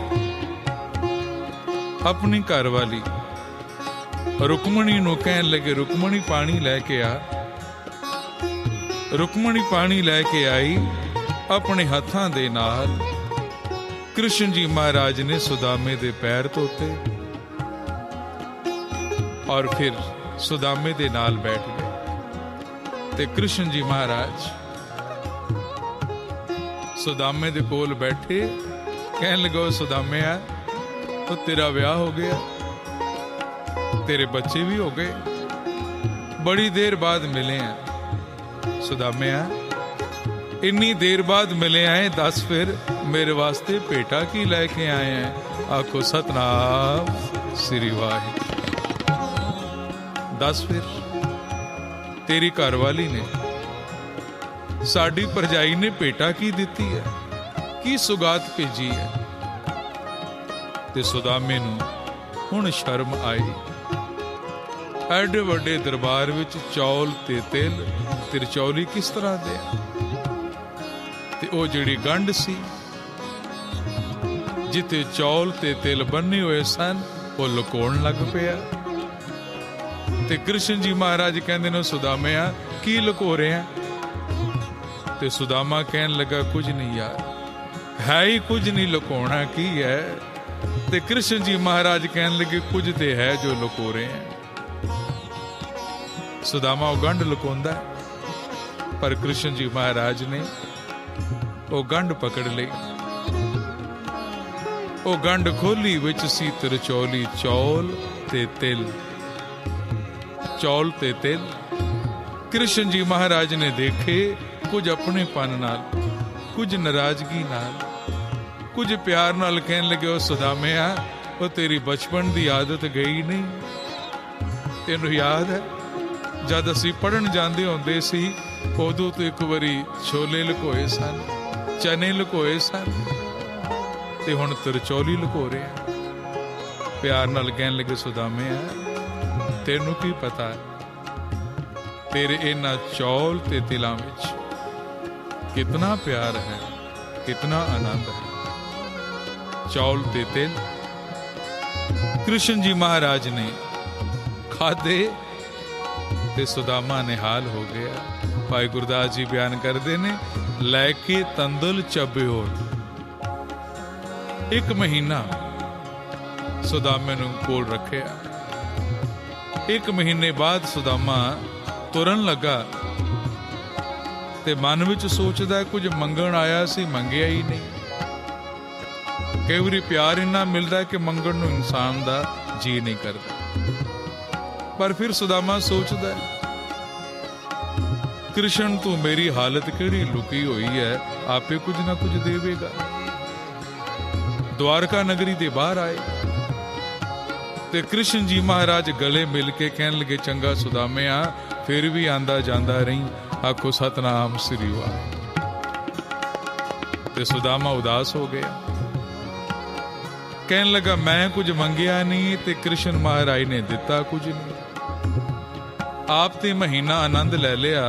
अपनी घरवाली रुक्मणी नूं कहन लगे, रुक्मणी पानी लैके आ। रुक्मणी पानी लैके आई। अपने हत्थां दे नाल कृष्ण जी महाराज ने सुदामे दे पैर धोते और फिर सुदामे दे नाल बैठ गए। ते कृष्ण जी महाराज सुदामे दे कोल बैठे, कहन लगे, सुदामे आ तो तेरा ब्याह हो गया, तेरे बच्चे भी हो गए, बड़ी देर बाद मिले हैं। सुदामे आ इन्नी देर बाद मिले आए, दस फिर मेरे वास्ते पेटा की लेके आए हैं। आखो सतनाम श्री वाहिगुरू। दस फिर तेरी घरवाली ने साडी भरजाई ने पेटा की दिती है, की सुगात भेजी है। ते सुदामे नूं हुण शर्म आई। एडे वड्डे दरबार विच चौल ते तिल तिरचौली किस तरह दे, ते ओ जिहड़ी गंढ सी जिथे चौल ते तिल बन्ने हुए सन, वो लुकाउण लग पिया। ते कृष्ण जी महाराज कहंदे ने, सुदामे आ की लुको रहे हैं? ते सुदामा कहन लगा, कुछ नहीं यार, है ही कुछ नहीं, लुकाउणा की है। ते कृष्ण जी महाराज कहन लगे, कुछ ते है जो लुको रहे हैं। सुदामा वो गंढ लुकाउंदा, पर कृष्ण जी महाराज ने वो गंढ पकड़ ली। वो गंढ खोली, विच सी तिरचौली चौल ते तिल, चौल ते तिल। कृष्ण जी महाराज ने देखे, कुछ अपने पन नाल, कुछ नाराजगी नाल, कुछ प्यार नाल कहन लगे, ओ सुदामे आ, वो तेरी बचपन दी आदत गई नहीं। तेनू याद है जद असी पढ़न जांदे होंदे सी, उदों तो एक बारी छोले लुकोए सन, चने लुकोए सन, ते हुण तिरचौली लुको रहे हैं। प्यार नाल कहन लगे, सुदामे आ, तेनू की पता है तेरे इन्हां चौल ते तिलां विच कितना प्यार है, कितना आनंद है। चौल ते तिल कृष्ण जी महाराज ने खाधे ते सुदामा निहाल हो गया। भाई गुरदास जी बयान करते ने, लैके तंदुल चब्बिओ, एक महीना सुदामे नूं कोल रखिया। एक महीने बाद सुदामा तुरन लगा, ते मन विच सोचदा कुछ मंगण आया सी, मंगिया ही नहीं। कई बारी प्यार इन्ना मिलता कि मंगण नूं इंसान दा जी नहीं करता। पर फिर सुदामा सोचदा, कृष्ण तू मेरी हालत केड़ी लुकी हुई है, आपे कुछ ना कुछ देवेगा। द्वारका नगरी दे बाहर आए ते कृष्ण जी महाराज गले मिल के कहन लगे, चंगा सुदामे आ, फिर भी आंदा जांदा रही, आखो सतनाम श्री वाहिगुरू। ते सुदामा उदास हो गया, कहन लगा, मैं कुछ मंगिया नहीं ते कृष्ण महाराज ने दिता कुछ नहीं। आप ते महीना आनंद ले लिया,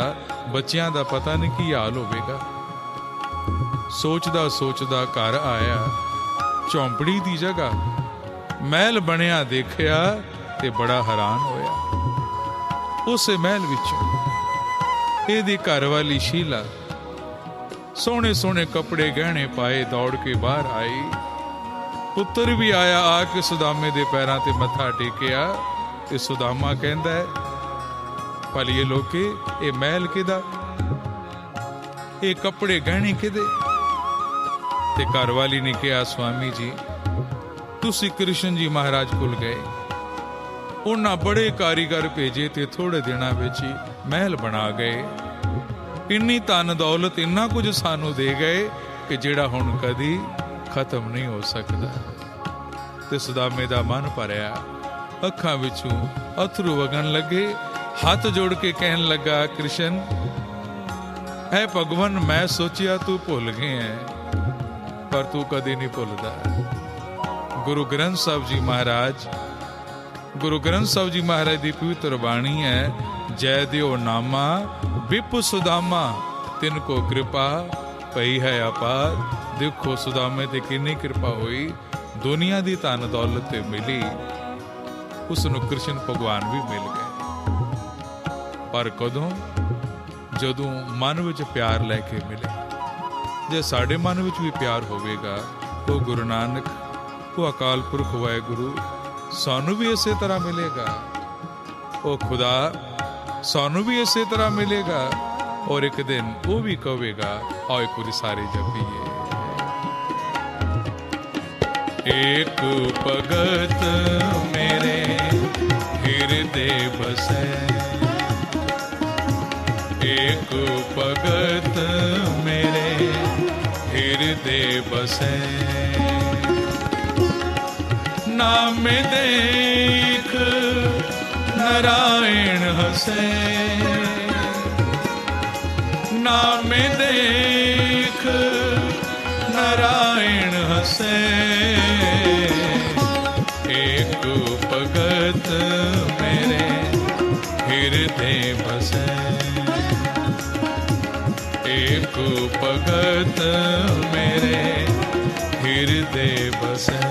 बच्चियां दा पता नहीं की हाल होवेगा। सोचदा सोचदा घर आया, झोंपड़ी दी जगह महल बनिया देखिया ते बड़ा हैरान होया। उस महल विचों इहदी घरवाली शीला सोहने सोहने कपड़े गहने पाए दौड़ के बाहर आई। पुत्र भी आया, आके सुदामे दे पैरां ते मत्था टेकिया। ते सुदामा कहंदा है, भलिए लोके ये महल किदा, ये कपड़े गहने किदे? ते घरवाली ने कहा, स्वामी जी तुसी कृष्ण जी महाराज कोल गए, उन्हां बड़े कारीगर भेजे ते थोड़े दिनां विच ही महल बना गए। इन्नी धन दौलत इन्ना कुछ सानू दे गए कि जेड़ा हुण कदी ਖਤਮ ਨਹੀਂ ਹੋ ਸਕਦਾ। ਤੇ ਸੁਦਾਮੇ ਦਾ ਮਨ ਭਰਿਆ, ਅੱਖਾਂ ਵਿੱਚੋਂ ਅਥਰੂ ਵਗਣ ਲੱਗੇ। ਹੱਥ ਜੋੜ ਕੇ ਕਹਿਣ ਲੱਗਾ, ਕ੍ਰਿਸ਼ਨ ਹੈ ਭਗਵਾਨ, ਮੈਂ ਸੋਚਿਆ ਤੂੰ ਭੁੱਲ ਗਿਆ ਹੈ, ਪਰ ਤੂੰ ਕਦੇ ਨਹੀਂ ਭੁੱਲਦਾ। ਗੁਰੂ ਗ੍ਰੰਥ ਸਾਹਿਬ ਜੀ ਮਹਾਰਾਜ, ਗੁਰੂ ਗ੍ਰੰਥ ਸਾਹਿਬ ਜੀ ਮਹਾਰਾਜ ਦੀ ਪਵਿੱਤਰ ਬਾਣੀ ਹੈ, ਜੈ ਦਿਓ ਨਾਮਾ ਵਿਪ ਸੁਦਾਮਾ ਤਿਨ ਕੋ ਕਿਰਪਾ ਪਈ ਹੈ ਅਪਾਰ। ਦੇਖੋ ਸੁਦਾਮੇ ਤੇ ਕਿੰਨੀ ਕਿਰਪਾ ਹੋਈ, ਦੁਨੀਆ ਦੀ ਧਨ ਦੌਲਤ ਤੇ ਮਿਲੀ, ਉਸ ਨੂੰ ਕ੍ਰਿਸ਼ਨ ਭਗਵਾਨ ਵੀ ਮਿਲ ਗਏ। ਪਰ ਕਦੋਂ? ਜਦੋਂ ਮਨ ਵਿੱਚ ਪਿਆਰ ਲੈ ਕੇ ਮਿਲੇ। ਜੇ ਸਾਡੇ ਮਨ ਵਿੱਚ ਵੀ ਪਿਆਰ ਹੋਵੇਗਾ, ਉਹ ਗੁਰੂ ਨਾਨਕ, ਉਹ ਅਕਾਲ ਪੁਰਖ ਵਾਹਿਗੁਰੂ ਸਾਨੂੰ ਵੀ ਇਸੇ ਤਰ੍ਹਾਂ ਮਿਲੇਗਾ। ਉਹ ਖੁਦਾ ਸਾਨੂੰ ਵੀ ਇਸੇ ਤਰ੍ਹਾਂ ਮਿਲੇਗਾ, ਔਰ ਇੱਕ ਦਿਨ ਉਹ ਵੀ ਕਹੇਗਾ, ਆਓ ਇੱਕ ਵਾਰੀ ਸਾਰੇ ਜਪੀਏ। एक भगत मेरे हृदय बसे, एक भगत मेरे हृदय बसे, नाम देख नारायण हसे, नाम देख नारायण हसे, एक भगत मेरे हृदय बसे, एक भगत मेरे हृदय बसे।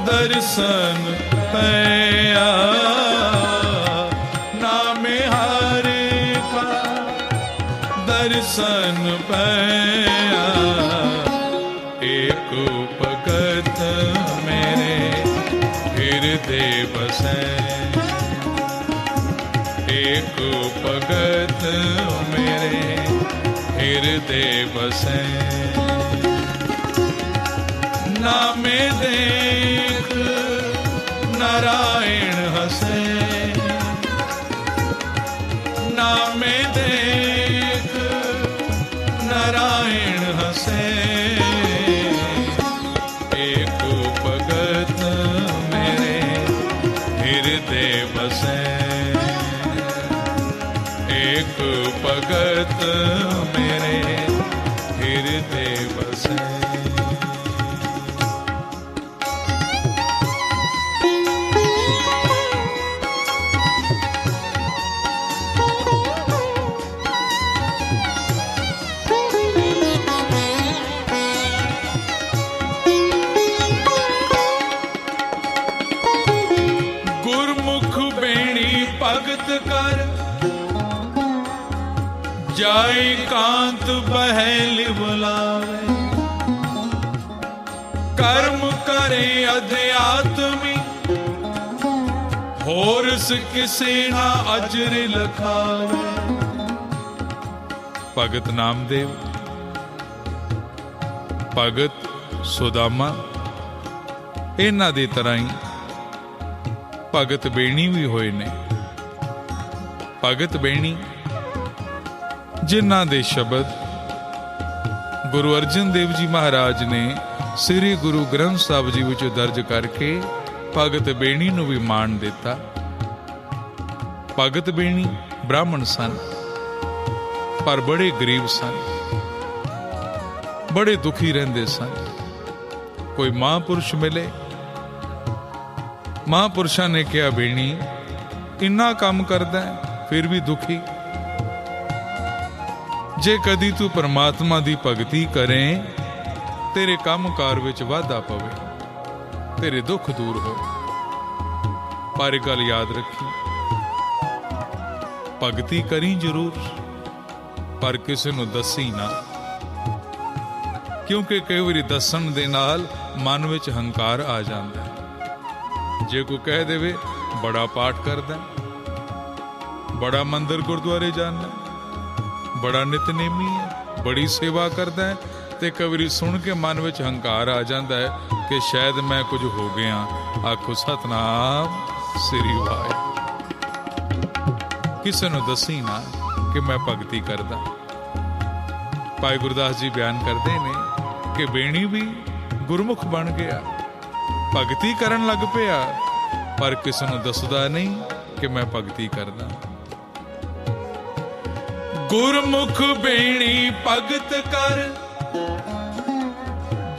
दर्शन पया नाम हरि का, दर्शन पया, एक भगत मेरे हृदय बसे, एक भगत मेरे हृदय बसे, नाम देख नारायण हसे, नाम देख नारायण हसे, एक भगत मेरे हृदय बसे, एक भगत मेरे हृदय बसे। जाय कांत बहल बुलावे, कर्म करे अध्यात्मी, होरस किसे ना अजर लखावे। भगत नामदेव, भगत सुदामा, इन्हां दी तरह ही भगत बेणी भी होए ने। भगत बेणी जिन्हां दे शब्द गुरु अर्जन देव जी महाराज ने श्री गुरु ग्रंथ साहिब जी विच दर्ज करके भगत बेणी नूं भी मान दिता। भगत बेणी ब्राह्मण सन, पर बड़े गरीब सन, बड़े दुखी रहंदे सन। कोई महापुरुष मिले, महापुरुषां ने कहा, बेणी इन्ना काम करदा है फिर भी दुखी, जे कदी तू परमात्मा दी भगती करें, तेरे काम कार विच वाधा पवे, तेरे दुख दूर हो। पर एक गल याद रखी, भगती करी जरूर, पर किसी नूं दसी ना, क्योंकि कई बारी दसन दे नाल मन विच हंकार आ जाता है। जे कोई कह देवे बड़ा पाठ करदा, बड़ा मंदिर गुरुद्वारे जाना, बड़ा नितनेमी है, बड़ी सेवा करदा है, ते कई बारी सुन के मन विच हंकार आ जाता है कि शायद मैं कुछ हो गया। आखो सतनाम श्री वाहिगुरू। किसी नूं दसी ना कि मैं भगती करदा। भाई गुरदास जी बयान करते ने कि बेणी भी गुरमुख बन गया, भगती करन लग पिया, पर किसी नूं दसदा नहीं कि मैं भगती करदा। गुरमुख बेणी भगत कर,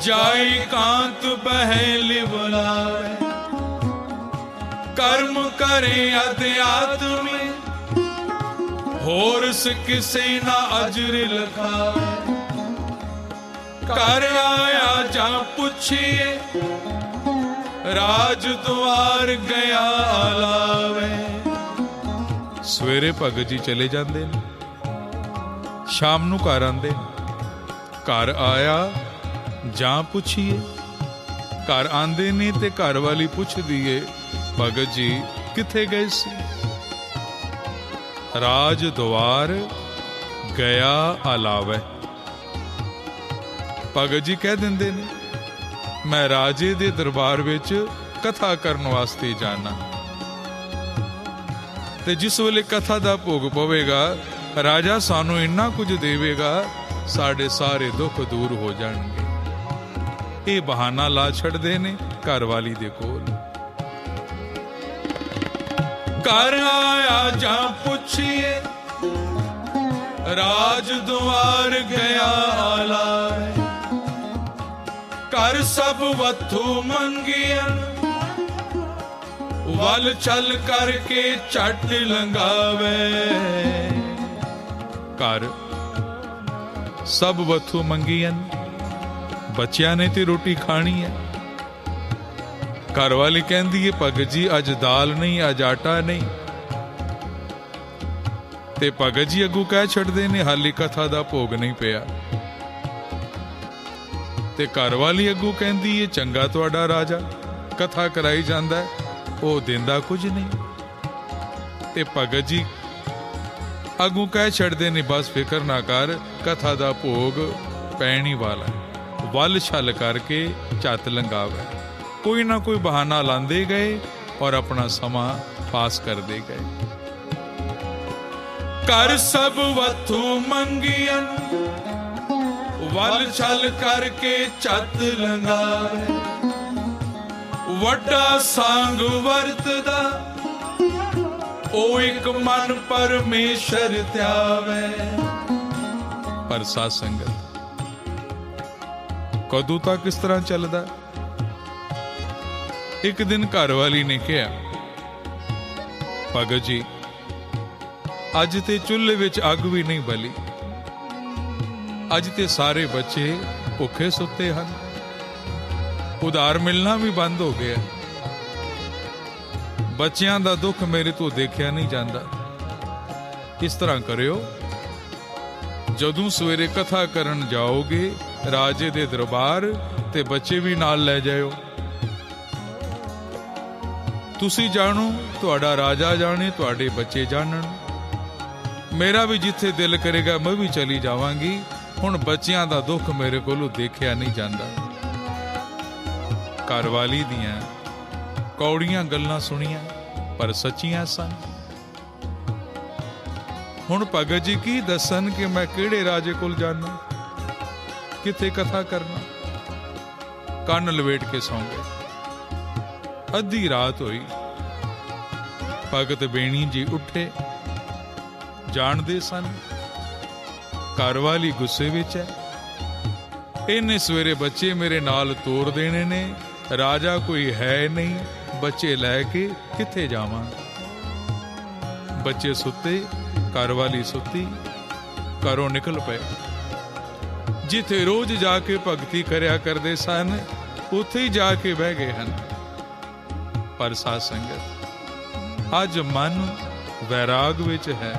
जाई कांत बहल बुलावे, कर्म करे अध्यात्म होर किसे ना अजर लखावे। कर आया जा पुछिए, राज द्वार गया लावे। सवेरे भगत जी चले जाते हैं, शाम नूं घर आंदे। घर आया जां पुछिए, घर आंदे ने ते घर वाली पुछदी है भगत जी किथे गए सी? राज द्वार गया अलावे। भगत जी कह देंदे ने मैं राजे दे दरबार विच कथा करन वास्ते जाना, ते जिस वेले कथा दा भोग पवेगा राजा सानू इन्ना कुछ देवेगा, साढ़े सारे दुख दूर हो जाएंगे। ये बहाना ला छड़दे ने घर वाली दे कोल। घर आया जा पुछिए, राज द्वार गया लावे। कर सब वथू मंगियन, वल चल करके झट लंगावे। घर सब वथू मंगियन, बच्चियां ने ते रोटी खानी है। घर वाली कहती है भगत जी अज दाल नहीं, अज आटा नहीं। ते भगत जी अगू कह छड़दे ने हाली कथा दा भोग नहीं पिया। ते घर वाली अगू कहती है चंगा तुहाडा राजा कथा कराई जांदा है, वो देंदा कुछ नहीं। ते भगत जी अगू कह छड़दे ने बस फिक्र ना कर, कथा दा भोग पैनी वाला है। वल छल करके झट लंघावे। कोई ना कोई बहाना लांदे गए और अपना समा पास करते गए। कर सब वथू मंगियन, वल छल करके झट लंघावे। वड्डा सांग वरतदा, ओ एक मन परमेश्वर त्यावे। पर साध संगत कदों तक इस तरह चलदा? एक दिन घर वाली ने कहा भगत जी अज ते चुल्हे विच अग भी नहीं बली, अज ते सारे बच्चे भुखे सुते हैं, उधार मिलना भी बंद हो गया, बच्चियां दा दुख मेरे तो देखिया नहीं जाता। इस तरह करियो, जदों सवेरे कथा करन जाओगे राजे दे दरबार ते बच्चे भी नाल ले जाओ। तुसी जानो, तुहाडा राजा जाने, तुहाडे बच्चे जानन। मेरा भी जिथे दिल करेगा मैं भी चली जावांगी। हुण बच्चियां दा दुख मेरे कोलों देखिया नहीं जाता। घरवाली दियां कौड़ियां गल्लां सुनियां पर सच्चियां सन। हुण भगत जी की दसन कि मैं किहड़े राजे कोल जाना, किथे कथा करना। कन्न लवेट के सौ गए। अद्धी रात हुई, भगत बेणी जी उठे, जानदे सन घरवाली गुस्से विच है, इन्हें सवेरे बच्चे मेरे नाल तोड़ देने ने, राजा कोई है नहीं, बच्चे लैके किथे जावां। बच्चे सुते, घरवाली सुती, घरों निकल पे। जिथे रोज जाके भगती करया करदे सन उथे ही जाके बह गए हैं। पर साध संगत अज मन वैराग विच है,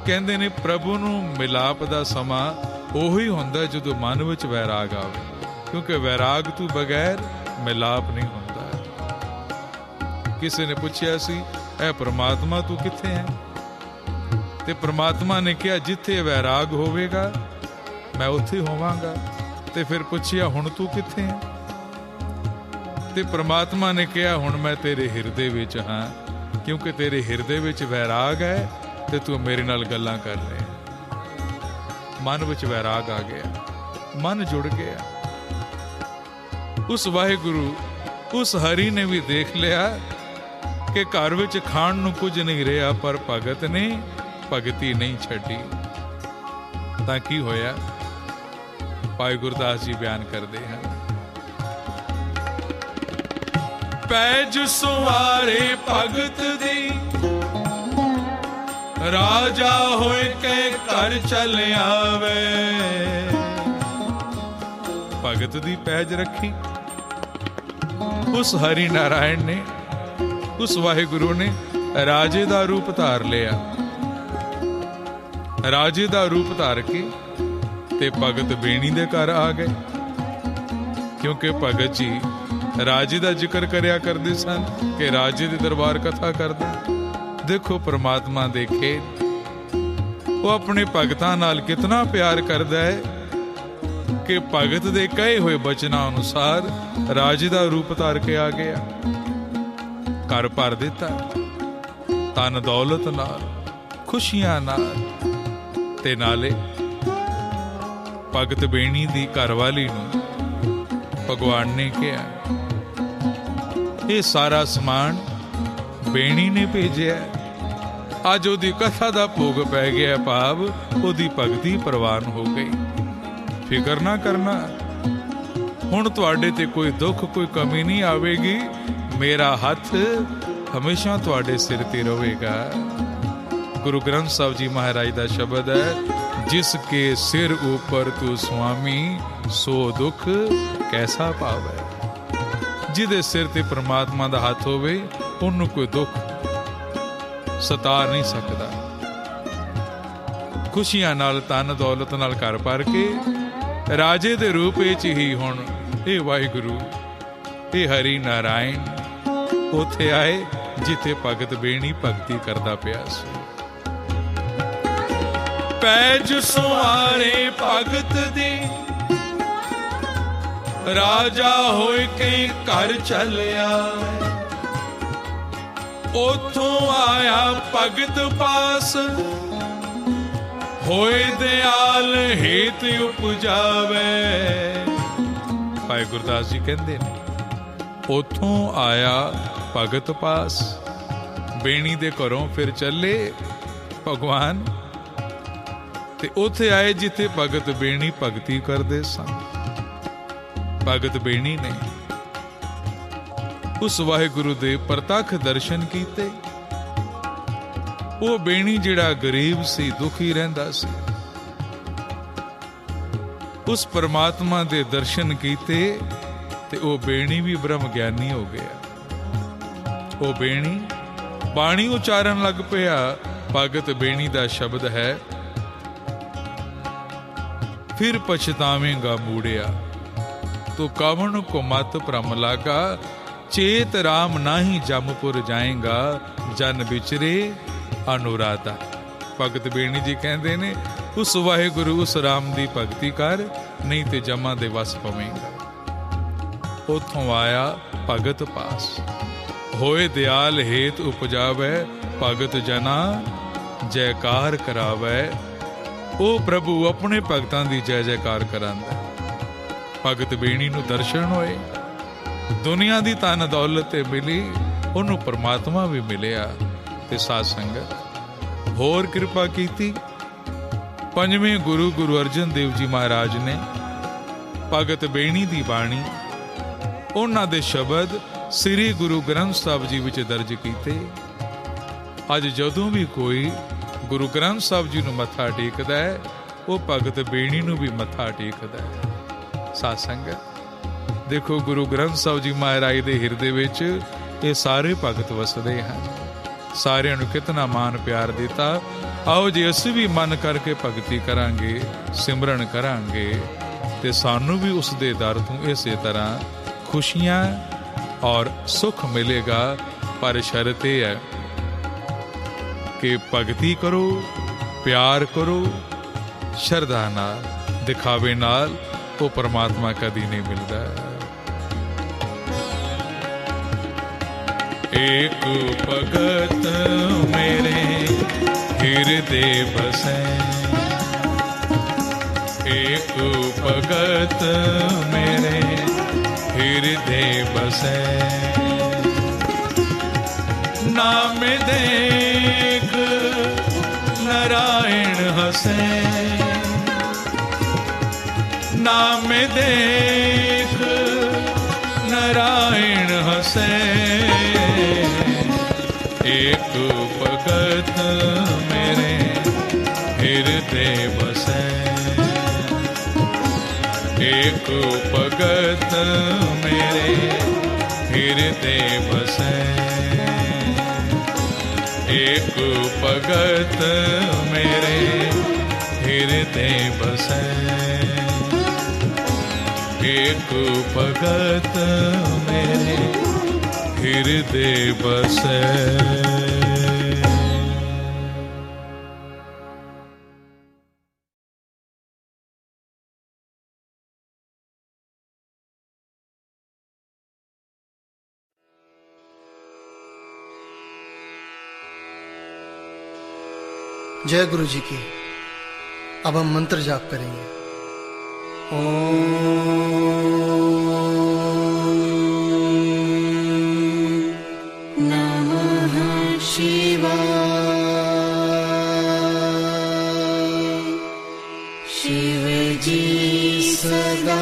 ਕਹਿੰਦੇ ਨੇ ਪ੍ਰਭੂ ਨੂੰ ਮਿਲਾਪ ਦਾ ਸਮਾਂ ਉਹੀ ਹੁੰਦਾ ਜਦੋਂ ਮਨ ਵਿੱਚ ਵੈਰਾਗ ਆਵੇ, ਕਿਉਂਕਿ ਵੈਰਾਗ ਤੋਂ ਬਗੈਰ ਮਿਲਾਪ ਨਹੀਂ ਹੁੰਦਾ। ਕਿਸੇ ਨੇ ਪੁੱਛਿਆ ਸੀ, ਇਹ ਪ੍ਰਮਾਤਮਾ ਤੂੰ ਕਿੱਥੇ ਹੈ? ਤੇ ਪ੍ਰਮਾਤਮਾ ਨੇ ਕਿਹਾ, ਜਿੱਥੇ ਵੈਰਾਗ ਹੋਵੇਗਾ ਮੈਂ ਉੱਥੇ ਹੋਵਾਂਗਾ। ਤੇ ਫਿਰ ਪੁੱਛਿਆ, ਹੁਣ ਤੂੰ ਕਿੱਥੇ ਹੈ? ਤੇ ਪ੍ਰਮਾਤਮਾ ਨੇ ਕਿਹਾ, ਹੁਣ ਮੈਂ ਤੇਰੇ ਹਿਰਦੇ ਵਿੱਚ ਹਾਂ, ਕਿਉਂਕਿ ਤੇਰੇ ਹਿਰਦੇ ਵਿੱਚ ਵੈਰਾਗ ਹੈ ਤੇ ਤੂੰ ਮੇਰੇ ਨਾਲ ਗੱਲਾਂ ਕਰ ਰਿਹਾ। ਮਨ ਵਿੱਚ ਵੈਰਾਗ ਆ ਗਿਆ, ਮਨ ਜੁੜ ਗਿਆ। ਉਸ ਵਾਹਿਗੁਰੂ, ਉਸ ਹਰੀ ਨੇ ਵੀ ਦੇਖ ਲਿਆ ਕਿ ਘਰ ਵਿੱਚ ਖਾਣ ਨੂੰ ਕੁਝ ਨਹੀਂ ਰਿਹਾ, ਪਰ ਭਗਤ ਨੇ ਭਗਤੀ ਨਹੀਂ ਛੱਡੀ। ਤਾਂ ਕੀ ਹੋਇਆ? ਭਾਈ ਗੁਰਦਾਸ ਜੀ ਬਿਆਨ ਕਰਦੇ ਹਨ, ਪੈਜ ਸੁਆਰੇ ਭਗਤ ਦੀ, ਰਾਜਾ ਹੋਏ ਕੇ ਘਰ ਚੱਲ ਆਵੇ। ਭਗਤ ਦੀ ਪੈਜ ਰੱਖੀ ਉਸ ਹਰੀ ਨਾਰਾਇਣ ਨੇ, ਉਸ ਵਾਹਿਗੁਰੂ ਨੇ ਰਾਜੇ ਦਾ ਰੂਪ ਧਾਰ ਲਿਆ। ਰਾਜੇ ਦਾ ਰੂਪ ਧਾਰ ਕੇ ਤੇ ਭਗਤ ਬੇਣੀ ਦੇ ਘਰ ਆ ਗਏ, ਕਿਉਂਕਿ ਭਗਤ ਜੀ ਰਾਜੇ ਦਾ ਜ਼ਿਕਰ ਕਰਿਆ ਕਰਦੇ ਸਨ ਕਿ ਰਾਜੇ ਦੇ ਦਰਬਾਰ ਕਥਾ ਕਰਦੇ। ਦੇਖੋ ਪ੍ਰਮਾਤਮਾ ਦੇਖੇ ਉਹ ਆਪਣੇ ਭਗਤਾਂ ਨਾਲ ਕਿਤਨਾ ਪਿਆਰ ਕਰਦਾ ਹੈ ਕਿ ਭਗਤ ਦੇ ਕਹੇ ਹੋਏ ਬਚਨਾਂ ਅਨੁਸਾਰ ਰਾਜੇ ਦਾ ਰੂਪ ਧਾਰ ਕੇ ਆ ਗਿਆ, ਘਰ ਭਰ ਦਿੱਤਾ ਧਨ ਦੌਲਤ ਨਾਲ, ਖੁਸ਼ੀਆਂ ਨਾਲ। ਤੇ ਨਾਲੇ ਭਗਤ ਬੇਣੀ ਦੀ ਘਰਵਾਲੀ ਨੂੰ ਭਗਵਾਨ ਨੇ ਕਿਹਾ, ਇਹ ਸਾਰਾ ਸਮਾਨ ਬੇਣੀ ਨੇ ਭੇਜਿਆ। ਅੱਜ ਉਹਦੀ ਕਥਾ ਦਾ ਭੋਗ ਪੈ ਗਿਆ, ਭਾਵ ਉਹਦੀ ਭਗਤੀ ਪ੍ਰਵਾਨ ਹੋ ਗਈ। ਫਿਕਰ ਨਾ ਕਰਨਾ, ਹੁਣ ਤੁਹਾਡੇ ਤੇ ਕੋਈ ਦੁੱਖ, ਕੋਈ ਕਮੀ ਨਹੀਂ ਆਵੇਗੀ। ਮੇਰਾ ਹੱਥ ਹਮੇਸ਼ਾ ਤੁਹਾਡੇ ਸਿਰ ਤੇ ਰਹੇਗਾ। ਗੁਰੂ ਗ੍ਰੰਥ ਸਾਹਿਬ ਜੀ ਮਹਾਰਾਜ ਦਾ ਸ਼ਬਦ ਹੈ, ਜਿਸ ਕੇ ਸਿਰ ਉੱਪਰ ਤੂੰ ਸੁਆਮੀ, ਸੋ ਦੁੱਖ ਕੈਸਾ ਪਾਵੇ। ਜਿਹਦੇ ਸਿਰ ਤੇ ਪ੍ਰਮਾਤਮਾ ਦਾ ਹੱਥ ਹੋਵੇ, ਉਹਨੂੰ ਕੋਈ ਦੁੱਖ ਸਤਾ ਨਹੀਂ ਸਕਦਾ। ਖੁਸ਼ੀਆਂ ਨਾਲ, ਧਨ ਦੌਲਤ ਨਾਲ ਘਰ ਭਰ ਕੇ ਰਾਜੇ ਦੇ ਰੂਪ ਵਿੱਚ ਹੀ ਹੁਣ ਇਹ ਵਾਹਿਗੁਰੂ, ਇਹ ਹਰੀ ਨਾਰਾਇਣ ਉੱਥੇ ਆਏ ਜਿੱਥੇ ਭਗਤ ਬੇਣੀ ਭਗਤੀ ਕਰਦਾ ਪਿਆ ਸੀ। ਪੈਜ ਸੁਆਰੇ ਭਗਤ ਦੀ, ਰਾਜਾ ਹੋਏ ਕੇ ਘਰ ਚੱਲਿਆ। ਉਥੋਂ ਆਇਆ ਭਗਤ ਪਾਸ, ਹੋਏ ਦਿਆਲ ਹੇਤ ਉਪਜਾਵੇ। ਭਾਈ ਗੁਰਦਾਸ ਜੀ ਕਹਿੰਦੇ ਨੇ, ਉਥੋਂ ਆਇਆ ਭਗਤ ਪਾਸ, ਬੇਣੀ ਦੇ ਘਰੋਂ ਫਿਰ ਚੱਲੇ ਭਗਵਾਨ, ਤੇ ਉੱਥੇ ਆਏ ਜਿੱਥੇ ਭਗਤ ਬੇਣੀ ਭਗਤੀ ਕਰਦੇ ਸਨ। ਭਗਤ ਬੇਣੀ ਨੇ ਉਸ ਵਾਹਿਗੁਰੂ ਦੇ ਪ੍ਰਤੱਖ ਦਰਸ਼ਨ ਕੀਤੇ। ਉਹ ਬੇਣੀ ਜਿਹੜਾ ਗਰੀਬ ਸੀ, ਦੁਖੀ ਰਹਿੰਦਾ ਸੀ, ਉਸ ਪਰਮਾਤਮਾ ਦੇ ਦਰਸ਼ਨ ਕੀਤੇ ਤੇ ਉਹ ਬੇਣੀ ਵੀ ਬ੍ਰਹਮ ਗਿਆਨੀ ਹੋ ਗਿਆ। ਉਹ ਬੇਣੀ ਬਾਣੀ ਉਚਾਰਨ ਲੱਗ ਪਿਆ। ਭਗਤ ਬੇਣੀ ਦਾ ਸ਼ਬਦ ਹੈ, ਫਿਰ ਪਛਤਾਵੇਂਗਾ ਮੂੜਿਆ, ਤੋ ਕਵਣ ਕੋ ਮਤ ਭ੍ਰਮ ਲਾਗਾ। ਚੇਤ ਰਾਮ ਨਾਹੀ ਜਮਪੁਰ ਜਾਏਗਾ, ਜਨ ਵਿਚਰੇ ਅਨੁਰਾਧਾ। ਭਗਤ ਬੇਣੀ ਜੀ ਕਹਿੰਦੇ ਨੇ, ਉਸ ਵਾਹਿਗੁਰੂ, ਉਸ ਰਾਮ ਦੀ ਭਗਤੀ ਕਰ, ਨਹੀਂ ਤੇ ਜਮਾਂ ਦੇ ਵਸ ਪਵੇਂਗਾ। ਉਥੋਂ ਆਇਆ ਭਗਤ ਪਾਸ, ਹੋਏ ਦਿਆਲ ਹੇਤ ਉਪਜਾਵੇ। ਭਗਤ ਜਨਾ ਜੈਕਾਰ ਕਰਾਵੇ। ਉਹ ਪ੍ਰਭੂ ਆਪਣੇ ਭਗਤਾਂ ਦੀ ਜੈ ਜੈਕਾਰ ਕਰਾਂਦਾ। ਭਗਤ ਬੇਣੀ ਨੂੰ ਦਰਸ਼ਨ ਹੋਏ, ਦੁਨੀਆ ਦੀ ਧਨ ਦੌਲਤ ਤੇ ਮਿਲੀ, ਉਹਨੂੰ ਪਰਮਾਤਮਾ ਵੀ ਮਿਲਿਆ ਤੇ ਸਾਧ ਸੰਗਤ ਹੋਰ ਕਿਰਪਾ ਕੀਤੀ। ਪੰਜਵੇਂ ਗੁਰੂ, ਗੁਰੂ ਅਰਜਨ ਦੇਵ ਜੀ ਮਹਾਰਾਜ ਨੇ ਭਗਤ ਬੇਣੀ ਦੀ ਬਾਣੀ, ਉਹਨਾਂ ਦੇ ਸ਼ਬਦ ਸ੍ਰੀ ਗੁਰੂ ਗ੍ਰੰਥ ਸਾਹਿਬ ਜੀ ਵਿੱਚ ਦਰਜ ਕੀਤੇ। ਅੱਜ ਜਦੋਂ ਵੀ ਕੋਈ ਗੁਰੂ ਗ੍ਰੰਥ ਸਾਹਿਬ ਜੀ ਨੂੰ ਮੱਥਾ ਟੇਕਦਾ ਹੈ, ਉਹ ਭਗਤ ਬੇਣੀ ਨੂੰ ਵੀ ਮੱਥਾ ਟੇਕਦਾ ਹੈ। ਸਾਧ ਸੰਗਤ ਦੇਖੋ, ਗੁਰੂ ਗ੍ਰੰਥ ਸਾਹਿਬ ਜੀ ਮਹਾਰਾਜ ਦੇ ਹਿਰਦੇ ਵਿੱਚ ਇਹ ਸਾਰੇ ਭਗਤ ਵਸਦੇ ਹਨ। ਸਾਰਿਆਂ ਨੂੰ ਕਿਤਨਾ ਮਾਨ ਪਿਆਰ ਦਿੱਤਾ। ਆਓ ਜੇ ਅਸੀਂ ਵੀ ਮਨ ਕਰਕੇ ਭਗਤੀ ਕਰਾਂਗੇ, ਸਿਮਰਨ ਕਰਾਂਗੇ, ਤੇ ਸਾਨੂੰ ਵੀ ਉਸ ਦੇ ਦਰ ਤੋਂ ਇਸੇ ਤਰ੍ਹਾਂ ਖੁਸ਼ੀਆਂ ਔਰ ਸੁੱਖ ਮਿਲੇਗਾ। ਪਰ ਸ਼ਰਤ ਇਹ ਹੈ ਕਿ ਭਗਤੀ ਕਰੋ, ਪਿਆਰ ਕਰੋ, ਸ਼ਰਧਾ ਨਾਲ, ਦਿਖਾਵੇ ਨਾਲ ਉਹ ਪਰਮਾਤਮਾ ਕਦੀ ਨਹੀਂ ਮਿਲਦਾ। एक भगत मेरे हृदय बसे, एक भगत मेरे हृदय बसे, नाम देख नारायण हसे, नाम देख नारायण हसे, एक भगत मेरे हृदय बसे, एक भगत मेरे हृदय बसे, एक भगत मेरे हृदय बसे, एक भगत मेरे हृदय बसे। जय गुरु जी की। अब हम मंत्र जाप करेंगे। नमः शिवाय। शिव जी सदा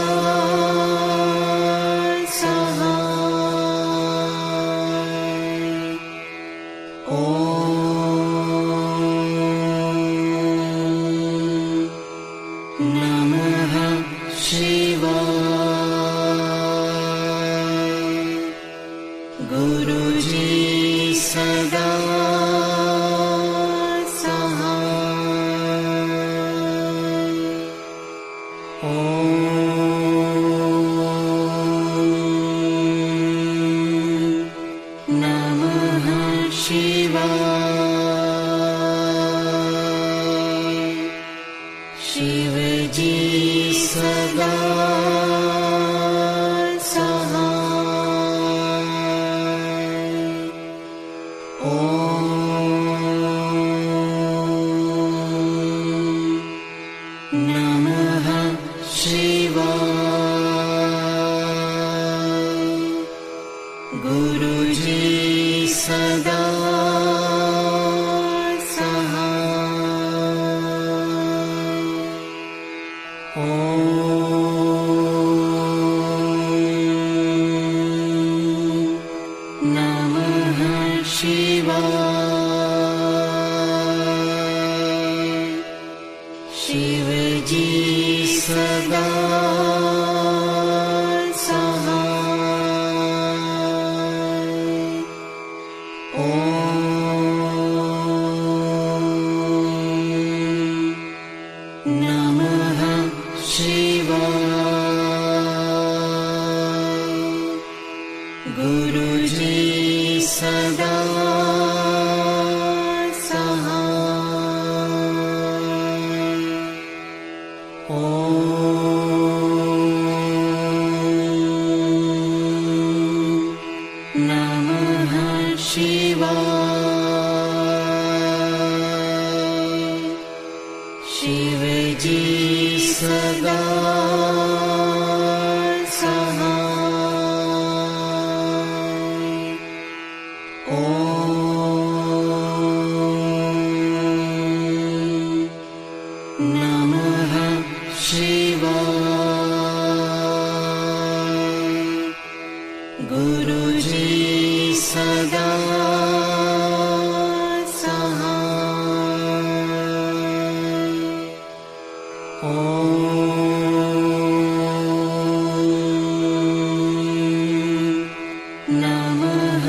नमः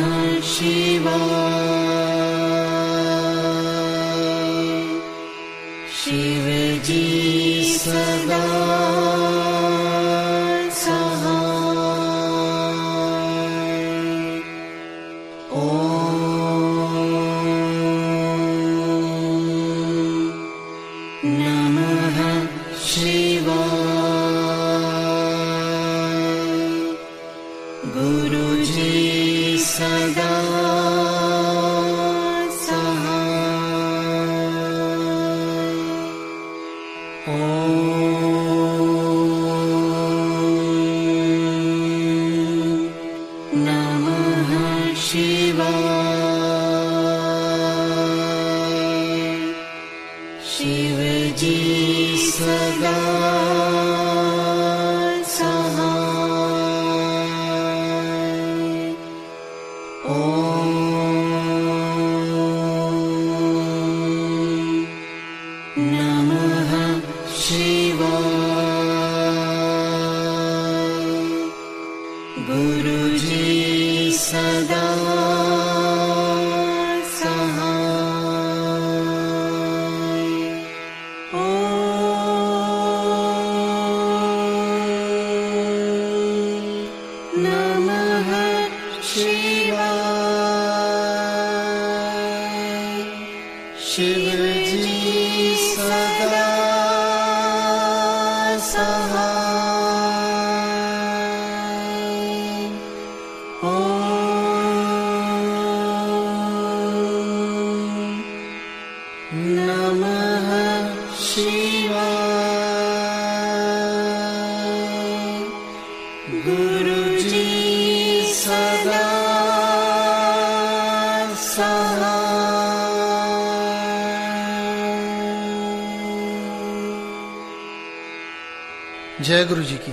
शिवाय। जय गुरु जी की।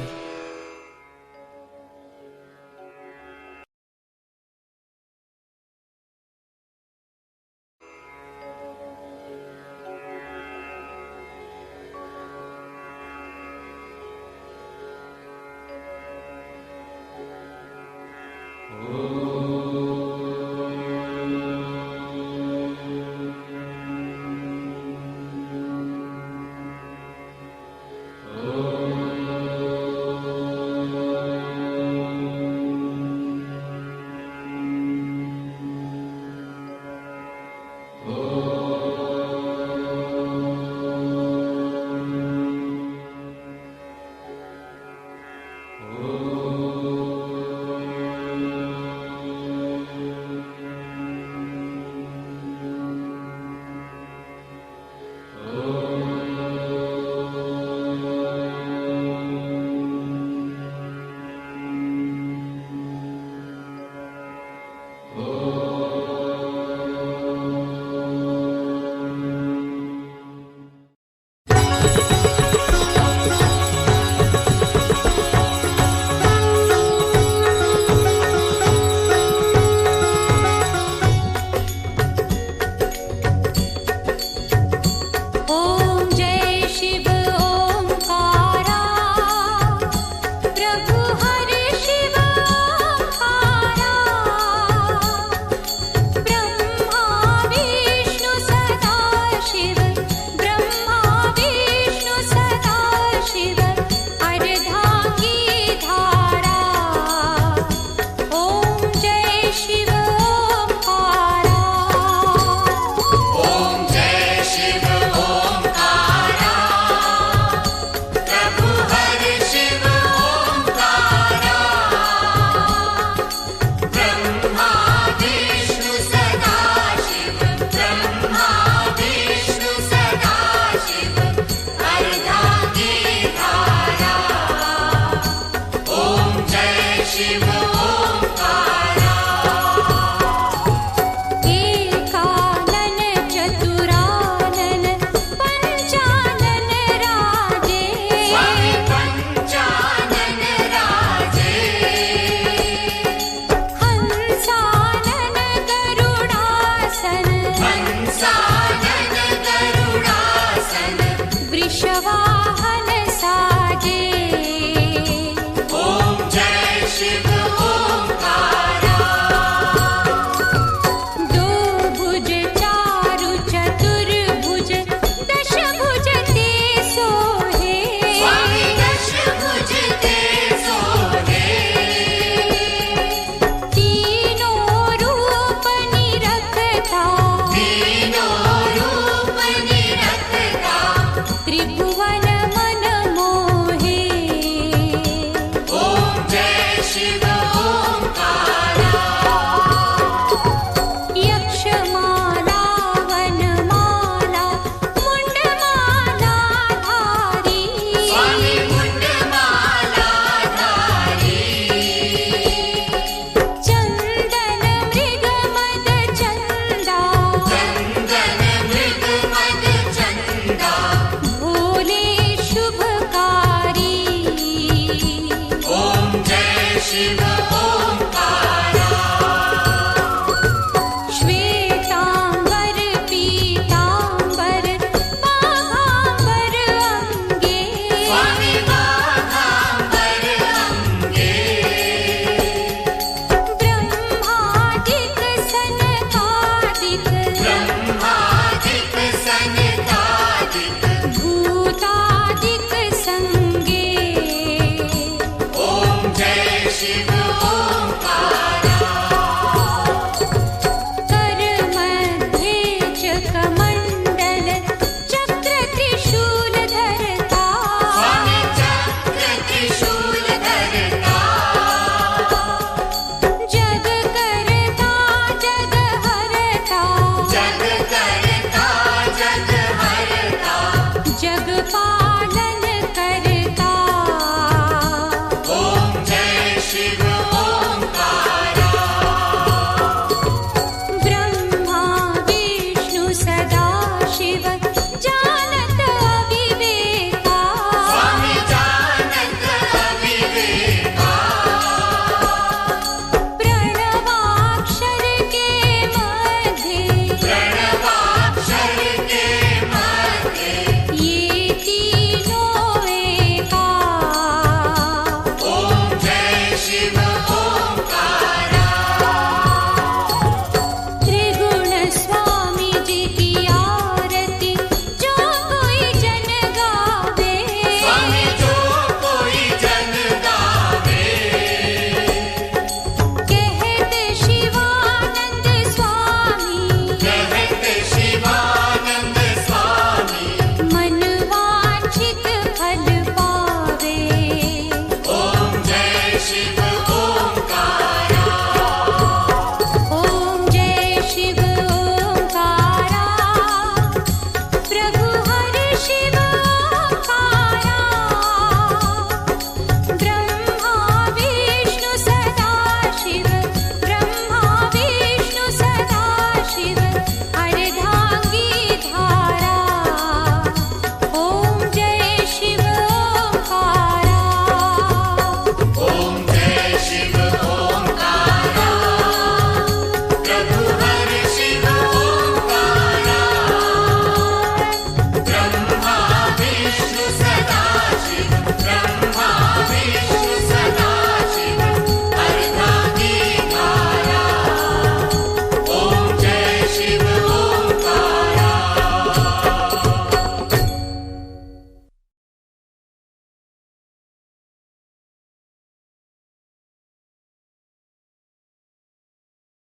शिव